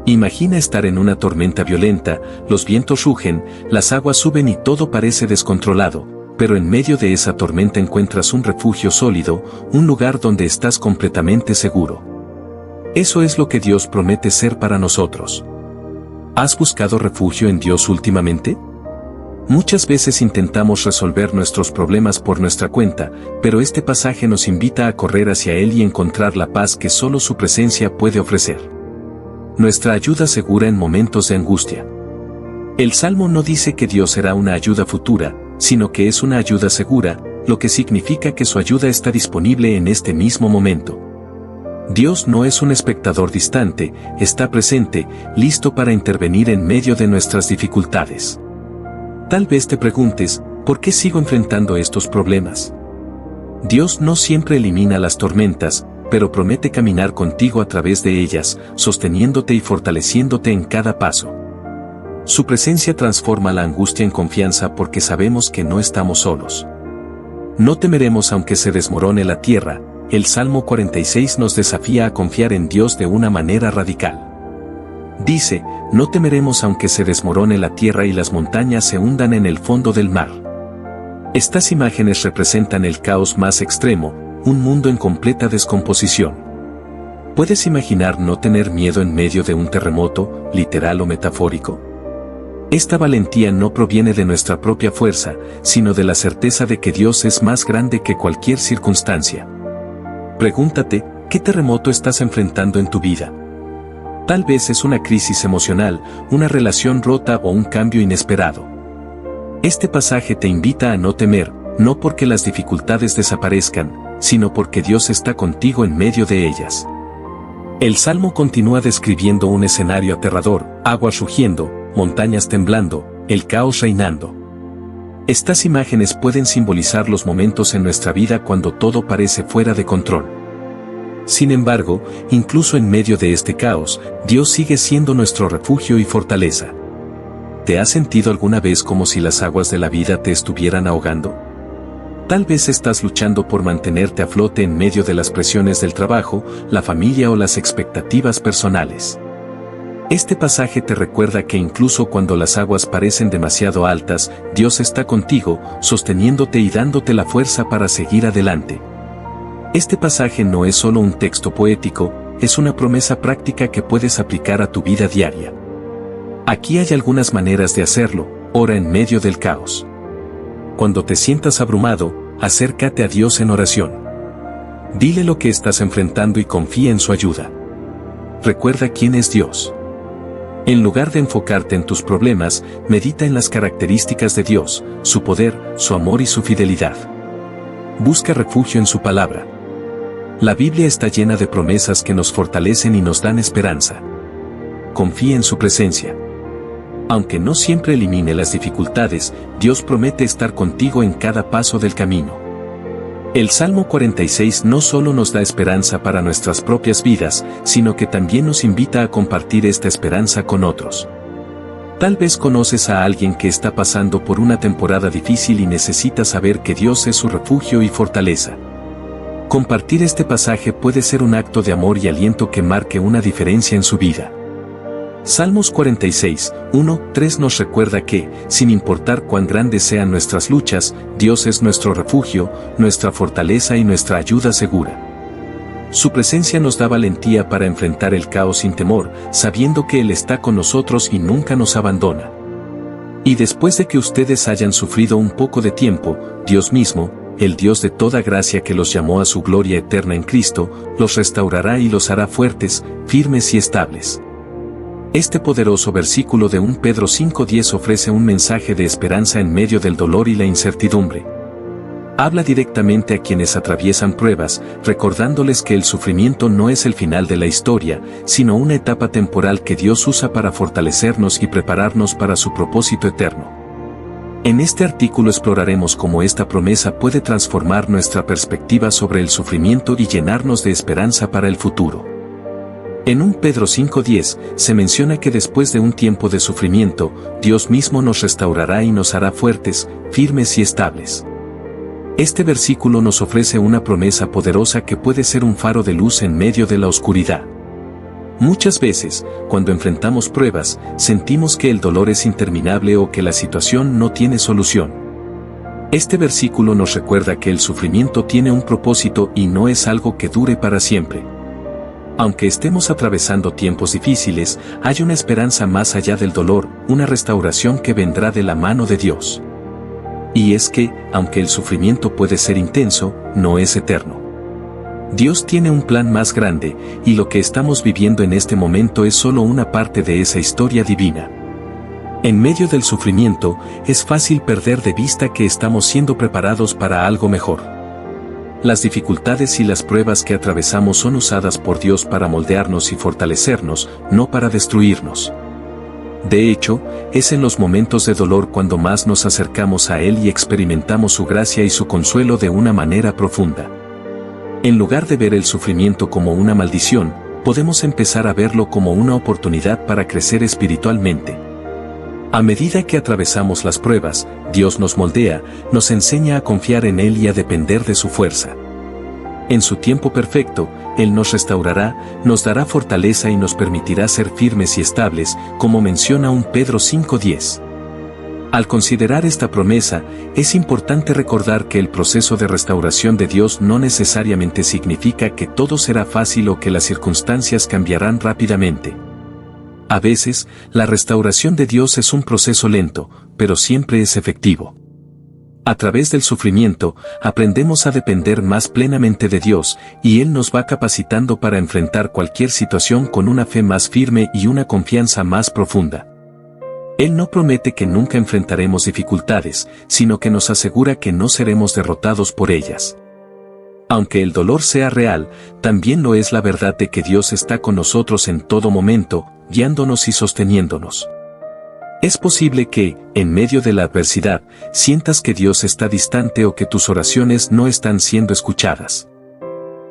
Imagina estar en una tormenta violenta, los vientos rugen, las aguas suben y todo parece descontrolado, pero en medio de esa tormenta encuentras un refugio sólido, un lugar donde estás completamente seguro. Eso es lo que Dios promete ser para nosotros. ¿Has buscado refugio en Dios últimamente? Muchas veces intentamos resolver nuestros problemas por nuestra cuenta, pero este pasaje nos invita a correr hacia Él y encontrar la paz que solo su presencia puede ofrecer. Nuestra ayuda segura en momentos de angustia. El Salmo no dice que Dios será una ayuda futura, sino que es una ayuda segura, lo que significa que su ayuda está disponible en este mismo momento. Dios no es un espectador distante, está presente, listo para intervenir en medio de nuestras dificultades. Tal vez te preguntes, ¿por qué sigo enfrentando estos problemas? Dios no siempre elimina las tormentas, pero promete caminar contigo a través de ellas, sosteniéndote y fortaleciéndote en cada paso. Su presencia transforma la angustia en confianza porque sabemos que no estamos solos. No temeremos aunque se desmorone la tierra. El Salmo 46 nos desafía a confiar en Dios de una manera radical. Dice, no temeremos aunque se desmorone la tierra y las montañas se hundan en el fondo del mar. Estas imágenes representan el caos más extremo, un mundo en completa descomposición. ¿Puedes imaginar no tener miedo en medio de un terremoto, literal o metafórico? Esta valentía no proviene de nuestra propia fuerza, sino de la certeza de que Dios es más grande que cualquier circunstancia. Pregúntate, ¿qué terremoto estás enfrentando en tu vida? Tal vez es una crisis emocional, una relación rota o un cambio inesperado. Este pasaje te invita a no temer, no porque las dificultades desaparezcan, sino porque Dios está contigo en medio de ellas. El Salmo continúa describiendo un escenario aterrador: aguas rugiendo, montañas temblando, el caos reinando. Estas imágenes pueden simbolizar los momentos en nuestra vida cuando todo parece fuera de control. Sin embargo, incluso en medio de este caos, Dios sigue siendo nuestro refugio y fortaleza. ¿Te has sentido alguna vez como si las aguas de la vida te estuvieran ahogando? Tal vez estás luchando por mantenerte a flote en medio de las presiones del trabajo, la familia o las expectativas personales. Este pasaje te recuerda que incluso cuando las aguas parecen demasiado altas, Dios está contigo, sosteniéndote y dándote la fuerza para seguir adelante. Este pasaje no es solo un texto poético, es una promesa práctica que puedes aplicar a tu vida diaria. Aquí hay algunas maneras de hacerlo. Ora en medio del caos. Cuando te sientas abrumado, acércate a Dios en oración. Dile lo que estás enfrentando y confía en su ayuda. Recuerda quién es Dios. En lugar de enfocarte en tus problemas, medita en las características de Dios, su poder, su amor y su fidelidad. Busca refugio en su palabra. La Biblia está llena de promesas que nos fortalecen y nos dan esperanza. Confía en su presencia. Aunque no siempre elimine las dificultades, Dios promete estar contigo en cada paso del camino. El Salmo 46 no solo nos da esperanza para nuestras propias vidas, sino que también nos invita a compartir esta esperanza con otros. Tal vez conoces a alguien que está pasando por una temporada difícil y necesita saber que Dios es su refugio y fortaleza. Compartir este pasaje puede ser un acto de amor y aliento que marque una diferencia en su vida. Salmos 46, 1-3 nos recuerda que, sin importar cuán grandes sean nuestras luchas, Dios es nuestro refugio, nuestra fortaleza y nuestra ayuda segura. Su presencia nos da valentía para enfrentar el caos sin temor, sabiendo que Él está con nosotros y nunca nos abandona. Y después de que ustedes hayan sufrido un poco de tiempo, Dios mismo, el Dios de toda gracia que los llamó a su gloria eterna en Cristo, los restaurará y los hará fuertes, firmes y estables. Este poderoso versículo de 1 Pedro 5:10 ofrece un mensaje de esperanza en medio del dolor y la incertidumbre. Habla directamente a quienes atraviesan pruebas, recordándoles que el sufrimiento no es el final de la historia, sino una etapa temporal que Dios usa para fortalecernos y prepararnos para su propósito eterno. En este artículo exploraremos cómo esta promesa puede transformar nuestra perspectiva sobre el sufrimiento y llenarnos de esperanza para el futuro. En 1 Pedro 5:10 se menciona que después de un tiempo de sufrimiento, Dios mismo nos restaurará y nos hará fuertes, firmes y estables. Este versículo nos ofrece una promesa poderosa que puede ser un faro de luz en medio de la oscuridad. Muchas veces, cuando enfrentamos pruebas, sentimos que el dolor es interminable o que la situación no tiene solución. Este versículo nos recuerda que el sufrimiento tiene un propósito y no es algo que dure para siempre. Aunque estemos atravesando tiempos difíciles, hay una esperanza más allá del dolor, una restauración que vendrá de la mano de Dios. Y es que, aunque el sufrimiento puede ser intenso, no es eterno. Dios tiene un plan más grande, y lo que estamos viviendo en este momento es solo una parte de esa historia divina. En medio del sufrimiento, es fácil perder de vista que estamos siendo preparados para algo mejor. Las dificultades y las pruebas que atravesamos son usadas por Dios para moldearnos y fortalecernos, no para destruirnos. De hecho, es en los momentos de dolor cuando más nos acercamos a Él y experimentamos su gracia y su consuelo de una manera profunda. En lugar de ver el sufrimiento como una maldición, podemos empezar a verlo como una oportunidad para crecer espiritualmente. A medida que atravesamos las pruebas, Dios nos moldea, nos enseña a confiar en Él y a depender de su fuerza. En su tiempo perfecto, Él nos restaurará, nos dará fortaleza y nos permitirá ser firmes y estables, como menciona 1 Pedro 5:10. Al considerar esta promesa, es importante recordar que el proceso de restauración de Dios no necesariamente significa que todo será fácil o que las circunstancias cambiarán rápidamente. A veces, la restauración de Dios es un proceso lento, pero siempre es efectivo. A través del sufrimiento, aprendemos a depender más plenamente de Dios, y Él nos va capacitando para enfrentar cualquier situación con una fe más firme y una confianza más profunda. Él no promete que nunca enfrentaremos dificultades, sino que nos asegura que no seremos derrotados por ellas. Aunque el dolor sea real, también lo es la verdad de que Dios está con nosotros en todo momento, guiándonos y sosteniéndonos. Es posible que, en medio de la adversidad, sientas que Dios está distante o que tus oraciones no están siendo escuchadas.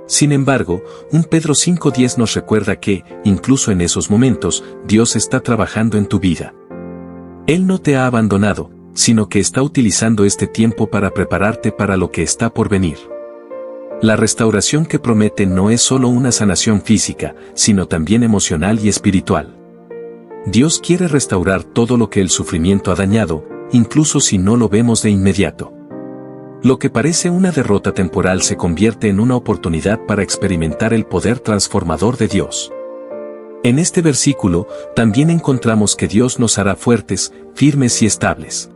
Sin embargo, 1 Pedro 5:10 nos recuerda que, incluso en esos momentos, Dios está trabajando en tu vida. Él no te ha abandonado, sino que está utilizando este tiempo para prepararte para lo que está por venir. La restauración que promete no es solo una sanación física, sino también emocional y espiritual. Dios quiere restaurar todo lo que el sufrimiento ha dañado, incluso si no lo vemos de inmediato. Lo que parece una derrota temporal se convierte en una oportunidad para experimentar el poder transformador de Dios. En este versículo, también encontramos que Dios nos hará fuertes, firmes y estables.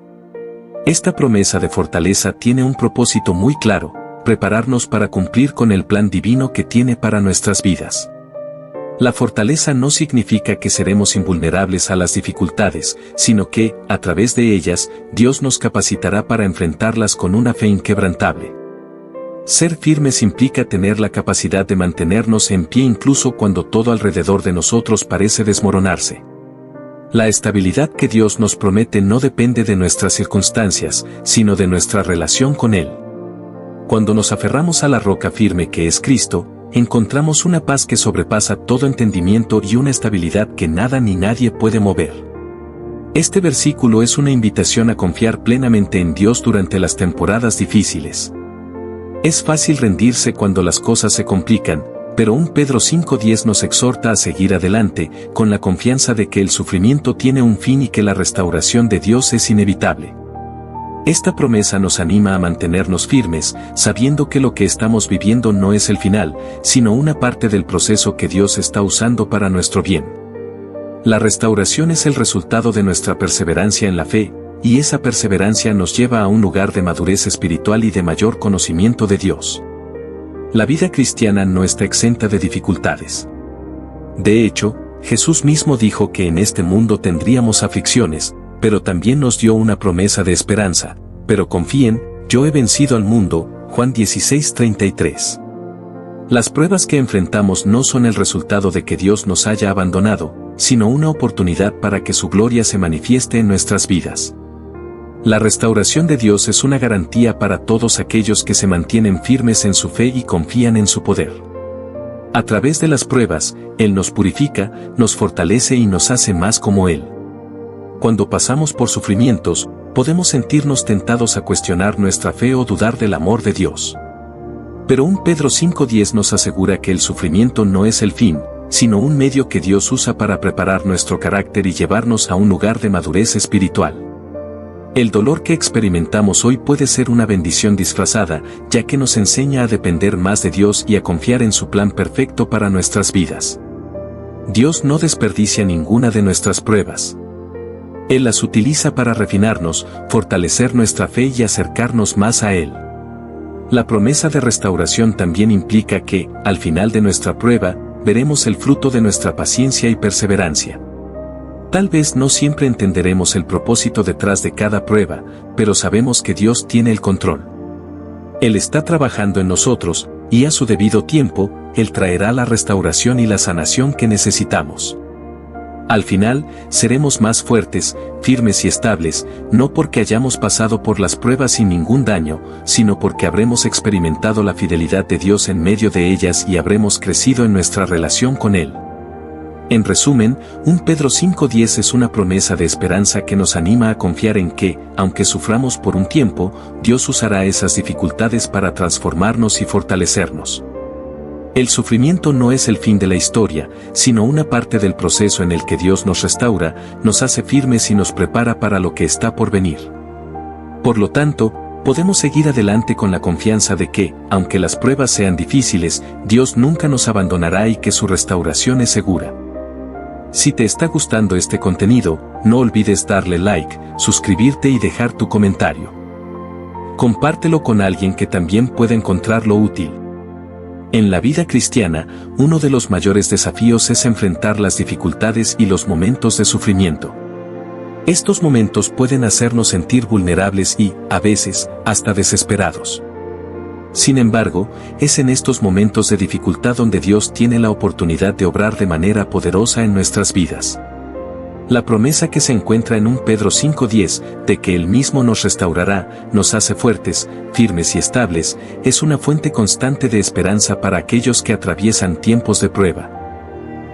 Esta promesa de fortaleza tiene un propósito muy claro: prepararnos para cumplir con el plan divino que tiene para nuestras vidas. La fortaleza no significa que seremos invulnerables a las dificultades, sino que, a través de ellas, Dios nos capacitará para enfrentarlas con una fe inquebrantable. Ser firmes implica tener la capacidad de mantenernos en pie incluso cuando todo alrededor de nosotros parece desmoronarse. La estabilidad que Dios nos promete no depende de nuestras circunstancias, sino de nuestra relación con Él. Cuando nos aferramos a la roca firme que es Cristo, encontramos una paz que sobrepasa todo entendimiento y una estabilidad que nada ni nadie puede mover. Este versículo es una invitación a confiar plenamente en Dios durante las temporadas difíciles. Es fácil rendirse cuando las cosas se complican, pero 1 Pedro 5:10 nos exhorta a seguir adelante, con la confianza de que el sufrimiento tiene un fin y que la restauración de Dios es inevitable. Esta promesa nos anima a mantenernos firmes, sabiendo que lo que estamos viviendo no es el final, sino una parte del proceso que Dios está usando para nuestro bien. La restauración es el resultado de nuestra perseverancia en la fe, y esa perseverancia nos lleva a un lugar de madurez espiritual y de mayor conocimiento de Dios. La vida cristiana no está exenta de dificultades. De hecho, Jesús mismo dijo que en este mundo tendríamos aflicciones, pero también nos dio una promesa de esperanza. Pero confíen, yo he vencido al mundo, Juan 16:33. Las pruebas que enfrentamos no son el resultado de que Dios nos haya abandonado, sino una oportunidad para que su gloria se manifieste en nuestras vidas. La restauración de Dios es una garantía para todos aquellos que se mantienen firmes en su fe y confían en su poder. A través de las pruebas, Él nos purifica, nos fortalece y nos hace más como Él. Cuando pasamos por sufrimientos, podemos sentirnos tentados a cuestionar nuestra fe o dudar del amor de Dios. Pero 1 Pedro 5:10 nos asegura que el sufrimiento no es el fin, sino un medio que Dios usa para preparar nuestro carácter y llevarnos a un lugar de madurez espiritual. El dolor que experimentamos hoy puede ser una bendición disfrazada, ya que nos enseña a depender más de Dios y a confiar en su plan perfecto para nuestras vidas. Dios no desperdicia ninguna de nuestras pruebas. Él las utiliza para refinarnos, fortalecer nuestra fe y acercarnos más a Él. La promesa de restauración también implica que, al final de nuestra prueba, veremos el fruto de nuestra paciencia y perseverancia. Tal vez no siempre entenderemos el propósito detrás de cada prueba, pero sabemos que Dios tiene el control. Él está trabajando en nosotros, y a su debido tiempo, Él traerá la restauración y la sanación que necesitamos. Al final, seremos más fuertes, firmes y estables, no porque hayamos pasado por las pruebas sin ningún daño, sino porque habremos experimentado la fidelidad de Dios en medio de ellas y habremos crecido en nuestra relación con Él. En resumen, 1 Pedro 5:10 es una promesa de esperanza que nos anima a confiar en que, aunque suframos por un tiempo, Dios usará esas dificultades para transformarnos y fortalecernos. El sufrimiento no es el fin de la historia, sino una parte del proceso en el que Dios nos restaura, nos hace firmes y nos prepara para lo que está por venir. Por lo tanto, podemos seguir adelante con la confianza de que, aunque las pruebas sean difíciles, Dios nunca nos abandonará y que su restauración es segura. Si te está gustando este contenido, no olvides darle like, suscribirte y dejar tu comentario. Compártelo con alguien que también pueda encontrarlo útil. En la vida cristiana, uno de los mayores desafíos es enfrentar las dificultades y los momentos de sufrimiento. Estos momentos pueden hacernos sentir vulnerables y, a veces, hasta desesperados. Sin embargo, es en estos momentos de dificultad donde Dios tiene la oportunidad de obrar de manera poderosa en nuestras vidas. La promesa que se encuentra en 1 Pedro 5:10, de que Él mismo nos restaurará, nos hace fuertes, firmes y estables, es una fuente constante de esperanza para aquellos que atraviesan tiempos de prueba.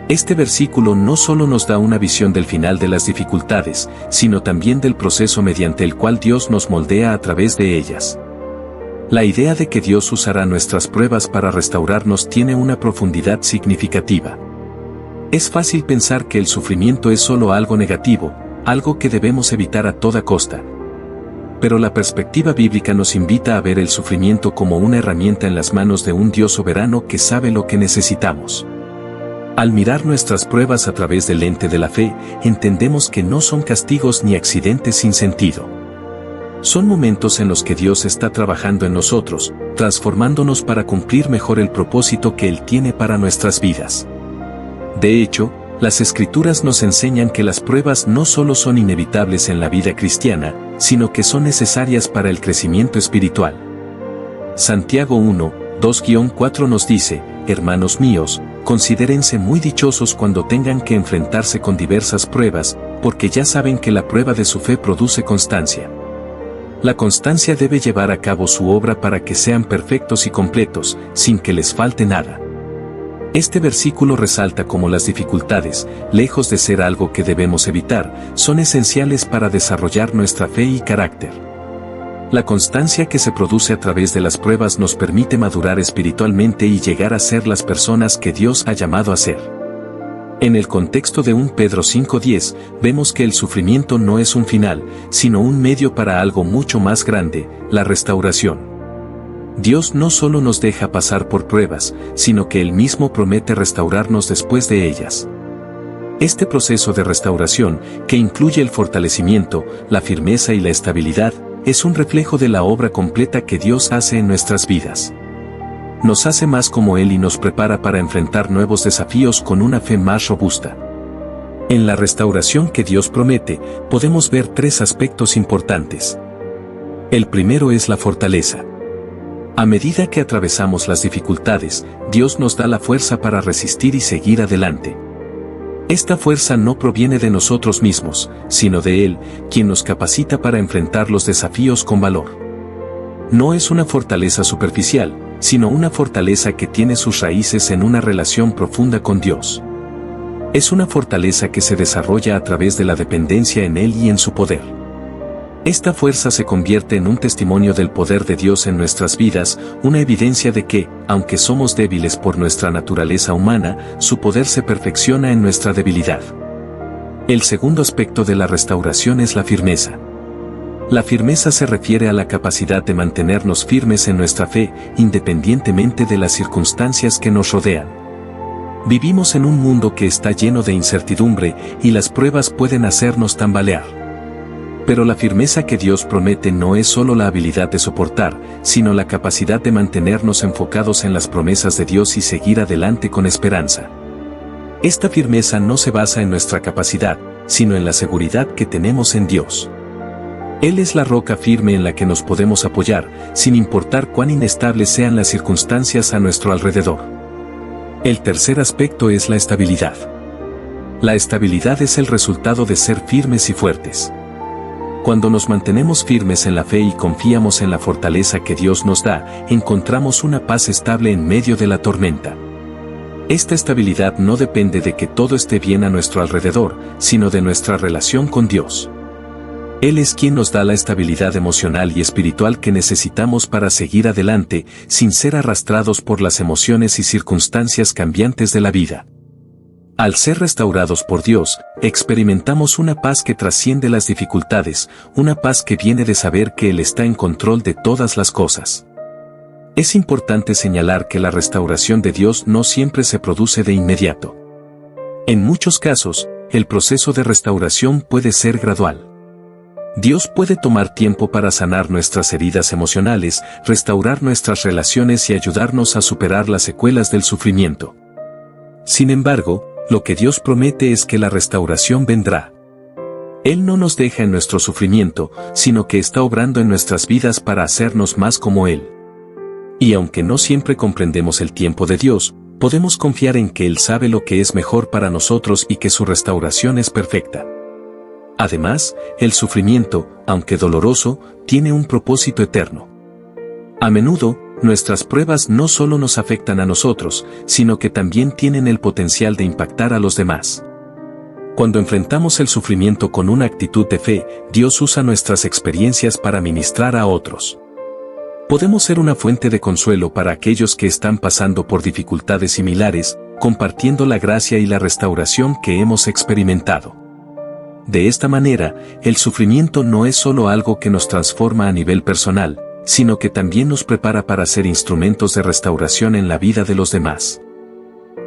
Este versículo no solo nos da una visión del final de las dificultades, sino también del proceso mediante el cual Dios nos moldea a través de ellas. La idea de que Dios usará nuestras pruebas para restaurarnos tiene una profundidad significativa. Es fácil pensar que el sufrimiento es solo algo negativo, algo que debemos evitar a toda costa. Pero la perspectiva bíblica nos invita a ver el sufrimiento como una herramienta en las manos de un Dios soberano que sabe lo que necesitamos. Al mirar nuestras pruebas a través del lente de la fe, entendemos que no son castigos ni accidentes sin sentido. Son momentos en los que Dios está trabajando en nosotros, transformándonos para cumplir mejor el propósito que Él tiene para nuestras vidas. De hecho, las Escrituras nos enseñan que las pruebas no solo son inevitables en la vida cristiana, sino que son necesarias para el crecimiento espiritual. Santiago 1:2-4 nos dice, hermanos míos, considérense muy dichosos cuando tengan que enfrentarse con diversas pruebas, porque ya saben que la prueba de su fe produce constancia. La constancia debe llevar a cabo su obra para que sean perfectos y completos, sin que les falte nada. Este versículo resalta cómo las dificultades, lejos de ser algo que debemos evitar, son esenciales para desarrollar nuestra fe y carácter. La constancia que se produce a través de las pruebas nos permite madurar espiritualmente y llegar a ser las personas que Dios ha llamado a ser. En el contexto de 1 Pedro 5:10, vemos que el sufrimiento no es un final, sino un medio para algo mucho más grande, la restauración. Dios no solo nos deja pasar por pruebas, sino que Él mismo promete restaurarnos después de ellas. Este proceso de restauración, que incluye el fortalecimiento, la firmeza y la estabilidad, es un reflejo de la obra completa que Dios hace en nuestras vidas. Nos hace más como Él y nos prepara para enfrentar nuevos desafíos con una fe más robusta. En la restauración que Dios promete, podemos ver 3 aspectos importantes. El primero es la fortaleza. A medida que atravesamos las dificultades, Dios nos da la fuerza para resistir y seguir adelante. Esta fuerza no proviene de nosotros mismos, sino de Él, quien nos capacita para enfrentar los desafíos con valor. No es una fortaleza superficial, sino una fortaleza que tiene sus raíces en una relación profunda con Dios. Es una fortaleza que se desarrolla a través de la dependencia en Él y en su poder. Esta fuerza se convierte en un testimonio del poder de Dios en nuestras vidas, una evidencia de que, aunque somos débiles por nuestra naturaleza humana, su poder se perfecciona en nuestra debilidad. El segundo aspecto de la restauración es la firmeza. La firmeza se refiere a la capacidad de mantenernos firmes en nuestra fe, independientemente de las circunstancias que nos rodean. Vivimos en un mundo que está lleno de incertidumbre y las pruebas pueden hacernos tambalear. Pero la firmeza que Dios promete no es solo la habilidad de soportar, sino la capacidad de mantenernos enfocados en las promesas de Dios y seguir adelante con esperanza. Esta firmeza no se basa en nuestra capacidad, sino en la seguridad que tenemos en Dios. Él es la roca firme en la que nos podemos apoyar, sin importar cuán inestables sean las circunstancias a nuestro alrededor. El tercer aspecto es la estabilidad. La estabilidad es el resultado de ser firmes y fuertes. Cuando nos mantenemos firmes en la fe y confiamos en la fortaleza que Dios nos da, encontramos una paz estable en medio de la tormenta. Esta estabilidad no depende de que todo esté bien a nuestro alrededor, sino de nuestra relación con Dios. Él es quien nos da la estabilidad emocional y espiritual que necesitamos para seguir adelante, sin ser arrastrados por las emociones y circunstancias cambiantes de la vida. Al ser restaurados por Dios, experimentamos una paz que trasciende las dificultades, una paz que viene de saber que Él está en control de todas las cosas. Es importante señalar que la restauración de Dios no siempre se produce de inmediato. En muchos casos, el proceso de restauración puede ser gradual. Dios puede tomar tiempo para sanar nuestras heridas emocionales, restaurar nuestras relaciones y ayudarnos a superar las secuelas del sufrimiento. Sin embargo, lo que Dios promete es que la restauración vendrá. Él no nos deja en nuestro sufrimiento, sino que está obrando en nuestras vidas para hacernos más como Él. Y aunque no siempre comprendemos el tiempo de Dios, podemos confiar en que Él sabe lo que es mejor para nosotros y que su restauración es perfecta. Además, el sufrimiento, aunque doloroso, tiene un propósito eterno. A menudo, nuestras pruebas no solo nos afectan a nosotros, sino que también tienen el potencial de impactar a los demás. Cuando enfrentamos el sufrimiento con una actitud de fe, Dios usa nuestras experiencias para ministrar a otros. Podemos ser una fuente de consuelo para aquellos que están pasando por dificultades similares, compartiendo la gracia y la restauración que hemos experimentado. De esta manera, el sufrimiento no es solo algo que nos transforma a nivel personal, sino que también nos prepara para ser instrumentos de restauración en la vida de los demás.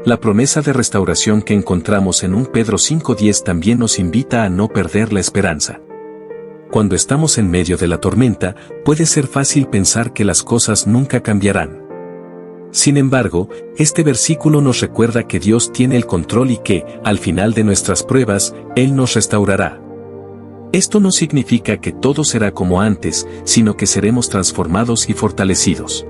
La promesa de restauración que encontramos en 1 Pedro 5:10 también nos invita a no perder la esperanza. Cuando estamos en medio de la tormenta, puede ser fácil pensar que las cosas nunca cambiarán. Sin embargo, este versículo nos recuerda que Dios tiene el control y que, al final de nuestras pruebas, Él nos restaurará. Esto no significa que todo será como antes, sino que seremos transformados y fortalecidos.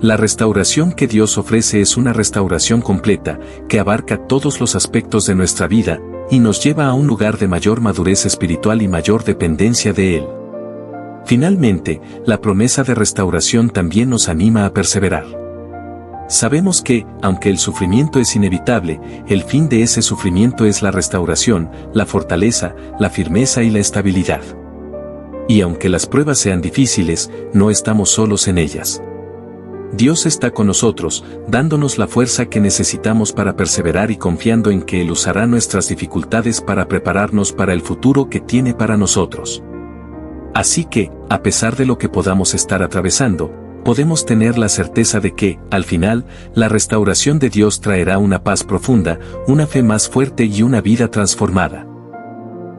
La restauración que Dios ofrece es una restauración completa, que abarca todos los aspectos de nuestra vida, y nos lleva a un lugar de mayor madurez espiritual y mayor dependencia de Él. Finalmente, la promesa de restauración también nos anima a perseverar. Sabemos que, aunque el sufrimiento es inevitable, el fin de ese sufrimiento es la restauración, la fortaleza, la firmeza y la estabilidad. Y aunque las pruebas sean difíciles, no estamos solos en ellas. Dios está con nosotros, dándonos la fuerza que necesitamos para perseverar y confiando en que Él usará nuestras dificultades para prepararnos para el futuro que tiene para nosotros. Así que, a pesar de lo que podamos estar atravesando, podemos tener la certeza de que, al final, la restauración de Dios traerá una paz profunda, una fe más fuerte y una vida transformada.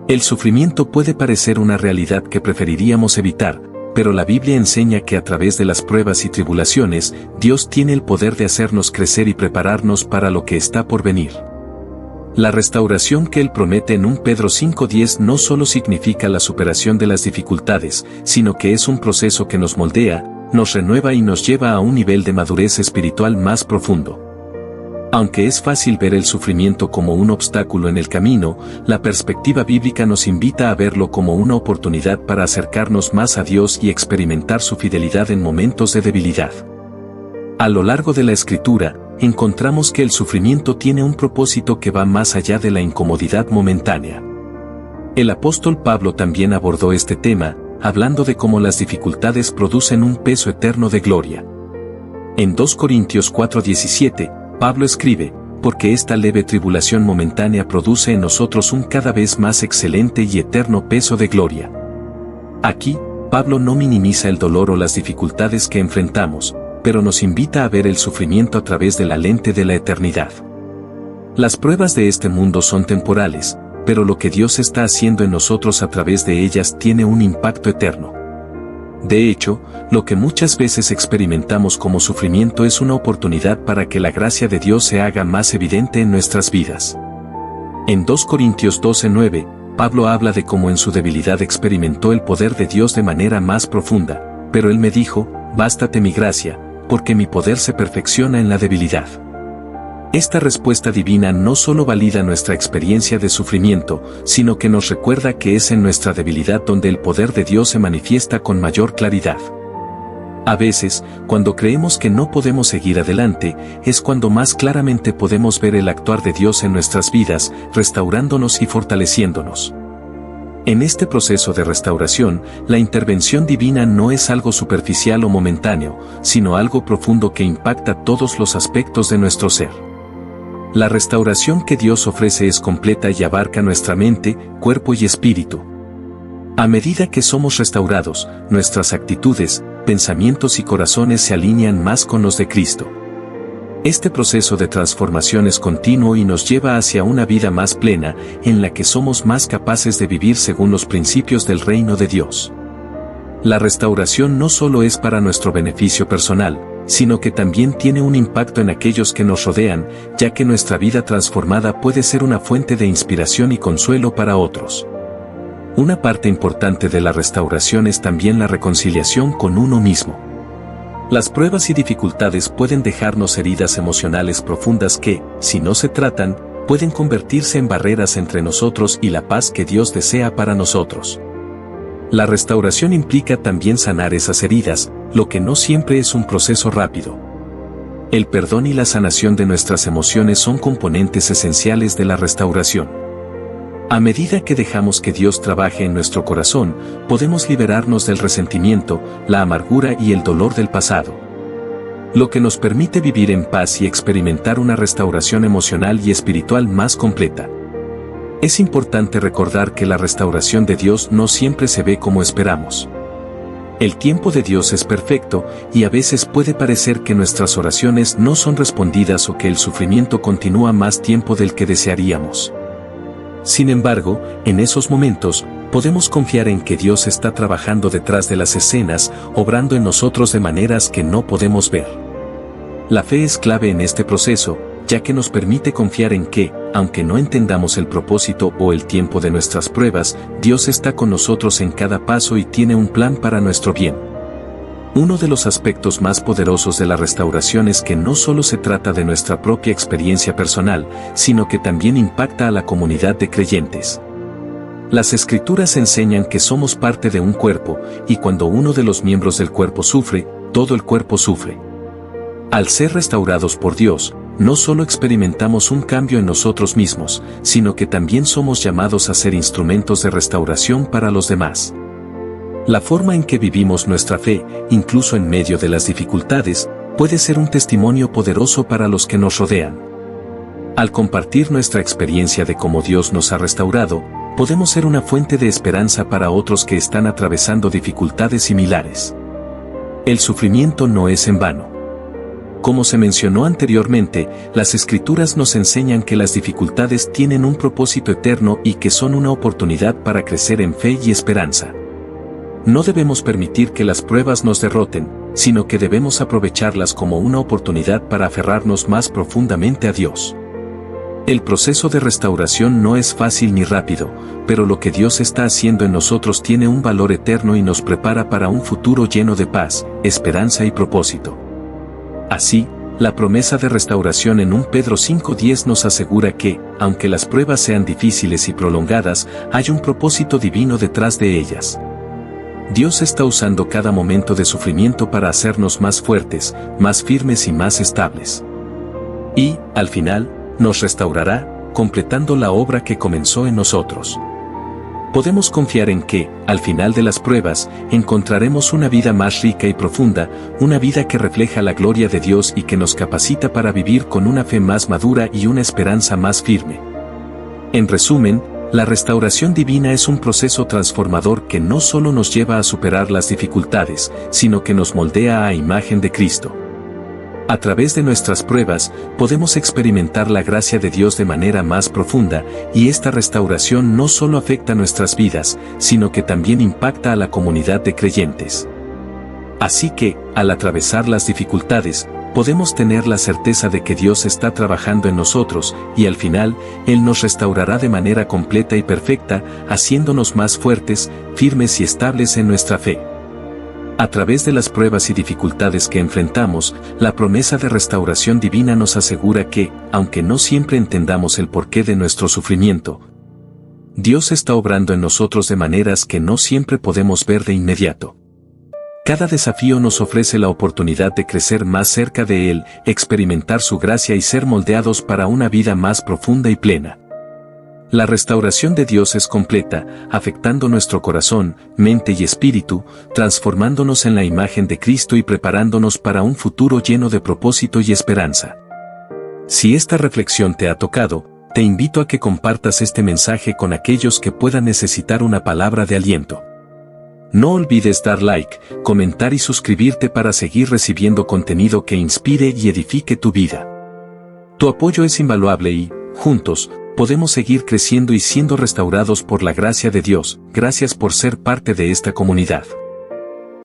El sufrimiento puede parecer una realidad que preferiríamos evitar, pero la Biblia enseña que a través de las pruebas y tribulaciones, Dios tiene el poder de hacernos crecer y prepararnos para lo que está por venir. La restauración que Él promete en 1 Pedro 5:10 no solo significa la superación de las dificultades, sino que es un proceso que nos moldea, nos renueva y nos lleva a un nivel de madurez espiritual más profundo. Aunque es fácil ver el sufrimiento como un obstáculo en el camino, la perspectiva bíblica nos invita a verlo como una oportunidad para acercarnos más a Dios y experimentar su fidelidad en momentos de debilidad. A lo largo de la Escritura, encontramos que el sufrimiento tiene un propósito que va más allá de la incomodidad momentánea. El apóstol Pablo también abordó este tema, hablando de cómo las dificultades producen un peso eterno de gloria. En 2 Corintios 4:17, Pablo escribe, porque esta leve tribulación momentánea produce en nosotros un cada vez más excelente y eterno peso de gloria. Aquí, Pablo no minimiza el dolor o las dificultades que enfrentamos, pero nos invita a ver el sufrimiento a través de la lente de la eternidad. Las pruebas de este mundo son temporales, pero lo que Dios está haciendo en nosotros a través de ellas tiene un impacto eterno. De hecho, lo que muchas veces experimentamos como sufrimiento es una oportunidad para que la gracia de Dios se haga más evidente en nuestras vidas. En 2 Corintios 12:9, Pablo habla de cómo en su debilidad experimentó el poder de Dios de manera más profunda, pero él me dijo, bástate mi gracia, porque mi poder se perfecciona en la debilidad. Esta respuesta divina no solo valida nuestra experiencia de sufrimiento, sino que nos recuerda que es en nuestra debilidad donde el poder de Dios se manifiesta con mayor claridad. A veces, cuando creemos que no podemos seguir adelante, es cuando más claramente podemos ver el actuar de Dios en nuestras vidas, restaurándonos y fortaleciéndonos. En este proceso de restauración, la intervención divina no es algo superficial o momentáneo, sino algo profundo que impacta todos los aspectos de nuestro ser. La restauración que Dios ofrece es completa y abarca nuestra mente, cuerpo y espíritu. A medida que somos restaurados, nuestras actitudes, pensamientos y corazones se alinean más con los de Cristo. Este proceso de transformación es continuo y nos lleva hacia una vida más plena, en la que somos más capaces de vivir según los principios del reino de Dios. La restauración no solo es para nuestro beneficio personal, sino que también tiene un impacto en aquellos que nos rodean, ya que nuestra vida transformada puede ser una fuente de inspiración y consuelo para otros. Una parte importante de la restauración es también la reconciliación con uno mismo. Las pruebas y dificultades pueden dejarnos heridas emocionales profundas que, si no se tratan, pueden convertirse en barreras entre nosotros y la paz que Dios desea para nosotros. La restauración implica también sanar esas heridas, lo que no siempre es un proceso rápido. El perdón y la sanación de nuestras emociones son componentes esenciales de la restauración. A medida que dejamos que Dios trabaje en nuestro corazón, podemos liberarnos del resentimiento, la amargura y el dolor del pasado. Lo que nos permite vivir en paz y experimentar una restauración emocional y espiritual más completa. Es importante recordar que la restauración de Dios no siempre se ve como esperamos. El tiempo de Dios es perfecto, y a veces puede parecer que nuestras oraciones no son respondidas o que el sufrimiento continúa más tiempo del que desearíamos. Sin embargo, en esos momentos, podemos confiar en que Dios está trabajando detrás de las escenas, obrando en nosotros de maneras que no podemos ver. La fe es clave en este proceso, ya que nos permite confiar en que, aunque no entendamos el propósito o el tiempo de nuestras pruebas, Dios está con nosotros en cada paso y tiene un plan para nuestro bien. Uno de los aspectos más poderosos de la restauración es que no solo se trata de nuestra propia experiencia personal, sino que también impacta a la comunidad de creyentes. Las Escrituras enseñan que somos parte de un cuerpo, y cuando uno de los miembros del cuerpo sufre, todo el cuerpo sufre. Al ser restaurados por Dios, no solo experimentamos un cambio en nosotros mismos, sino que también somos llamados a ser instrumentos de restauración para los demás. La forma en que vivimos nuestra fe, incluso en medio de las dificultades, puede ser un testimonio poderoso para los que nos rodean. Al compartir nuestra experiencia de cómo Dios nos ha restaurado, podemos ser una fuente de esperanza para otros que están atravesando dificultades similares. El sufrimiento no es en vano. Como se mencionó anteriormente, las Escrituras nos enseñan que las dificultades tienen un propósito eterno y que son una oportunidad para crecer en fe y esperanza. No debemos permitir que las pruebas nos derroten, sino que debemos aprovecharlas como una oportunidad para aferrarnos más profundamente a Dios. El proceso de restauración no es fácil ni rápido, pero lo que Dios está haciendo en nosotros tiene un valor eterno y nos prepara para un futuro lleno de paz, esperanza y propósito. Así, la promesa de restauración en 1 Pedro 5:10 nos asegura que, aunque las pruebas sean difíciles y prolongadas, hay un propósito divino detrás de ellas. Dios está usando cada momento de sufrimiento para hacernos más fuertes, más firmes y más estables. Y, al final, nos restaurará, completando la obra que comenzó en nosotros. Podemos confiar en que, al final de las pruebas, encontraremos una vida más rica y profunda, una vida que refleja la gloria de Dios y que nos capacita para vivir con una fe más madura y una esperanza más firme. En resumen, la restauración divina es un proceso transformador que no solo nos lleva a superar las dificultades, sino que nos moldea a imagen de Cristo. A través de nuestras pruebas, podemos experimentar la gracia de Dios de manera más profunda, y esta restauración no solo afecta nuestras vidas, sino que también impacta a la comunidad de creyentes. Así que, al atravesar las dificultades, podemos tener la certeza de que Dios está trabajando en nosotros, y al final, Él nos restaurará de manera completa y perfecta, haciéndonos más fuertes, firmes y estables en nuestra fe. A través de las pruebas y dificultades que enfrentamos, la promesa de restauración divina nos asegura que, aunque no siempre entendamos el porqué de nuestro sufrimiento, Dios está obrando en nosotros de maneras que no siempre podemos ver de inmediato. Cada desafío nos ofrece la oportunidad de crecer más cerca de Él, experimentar su gracia y ser moldeados para una vida más profunda y plena. La restauración de Dios es completa, afectando nuestro corazón, mente y espíritu, transformándonos en la imagen de Cristo y preparándonos para un futuro lleno de propósito y esperanza. Si esta reflexión te ha tocado, te invito a que compartas este mensaje con aquellos que puedan necesitar una palabra de aliento. No olvides dar like, comentar y suscribirte para seguir recibiendo contenido que inspire y edifique tu vida. Tu apoyo es invaluable y, juntos, podemos seguir creciendo y siendo restaurados por la gracia de Dios. Gracias por ser parte de esta comunidad.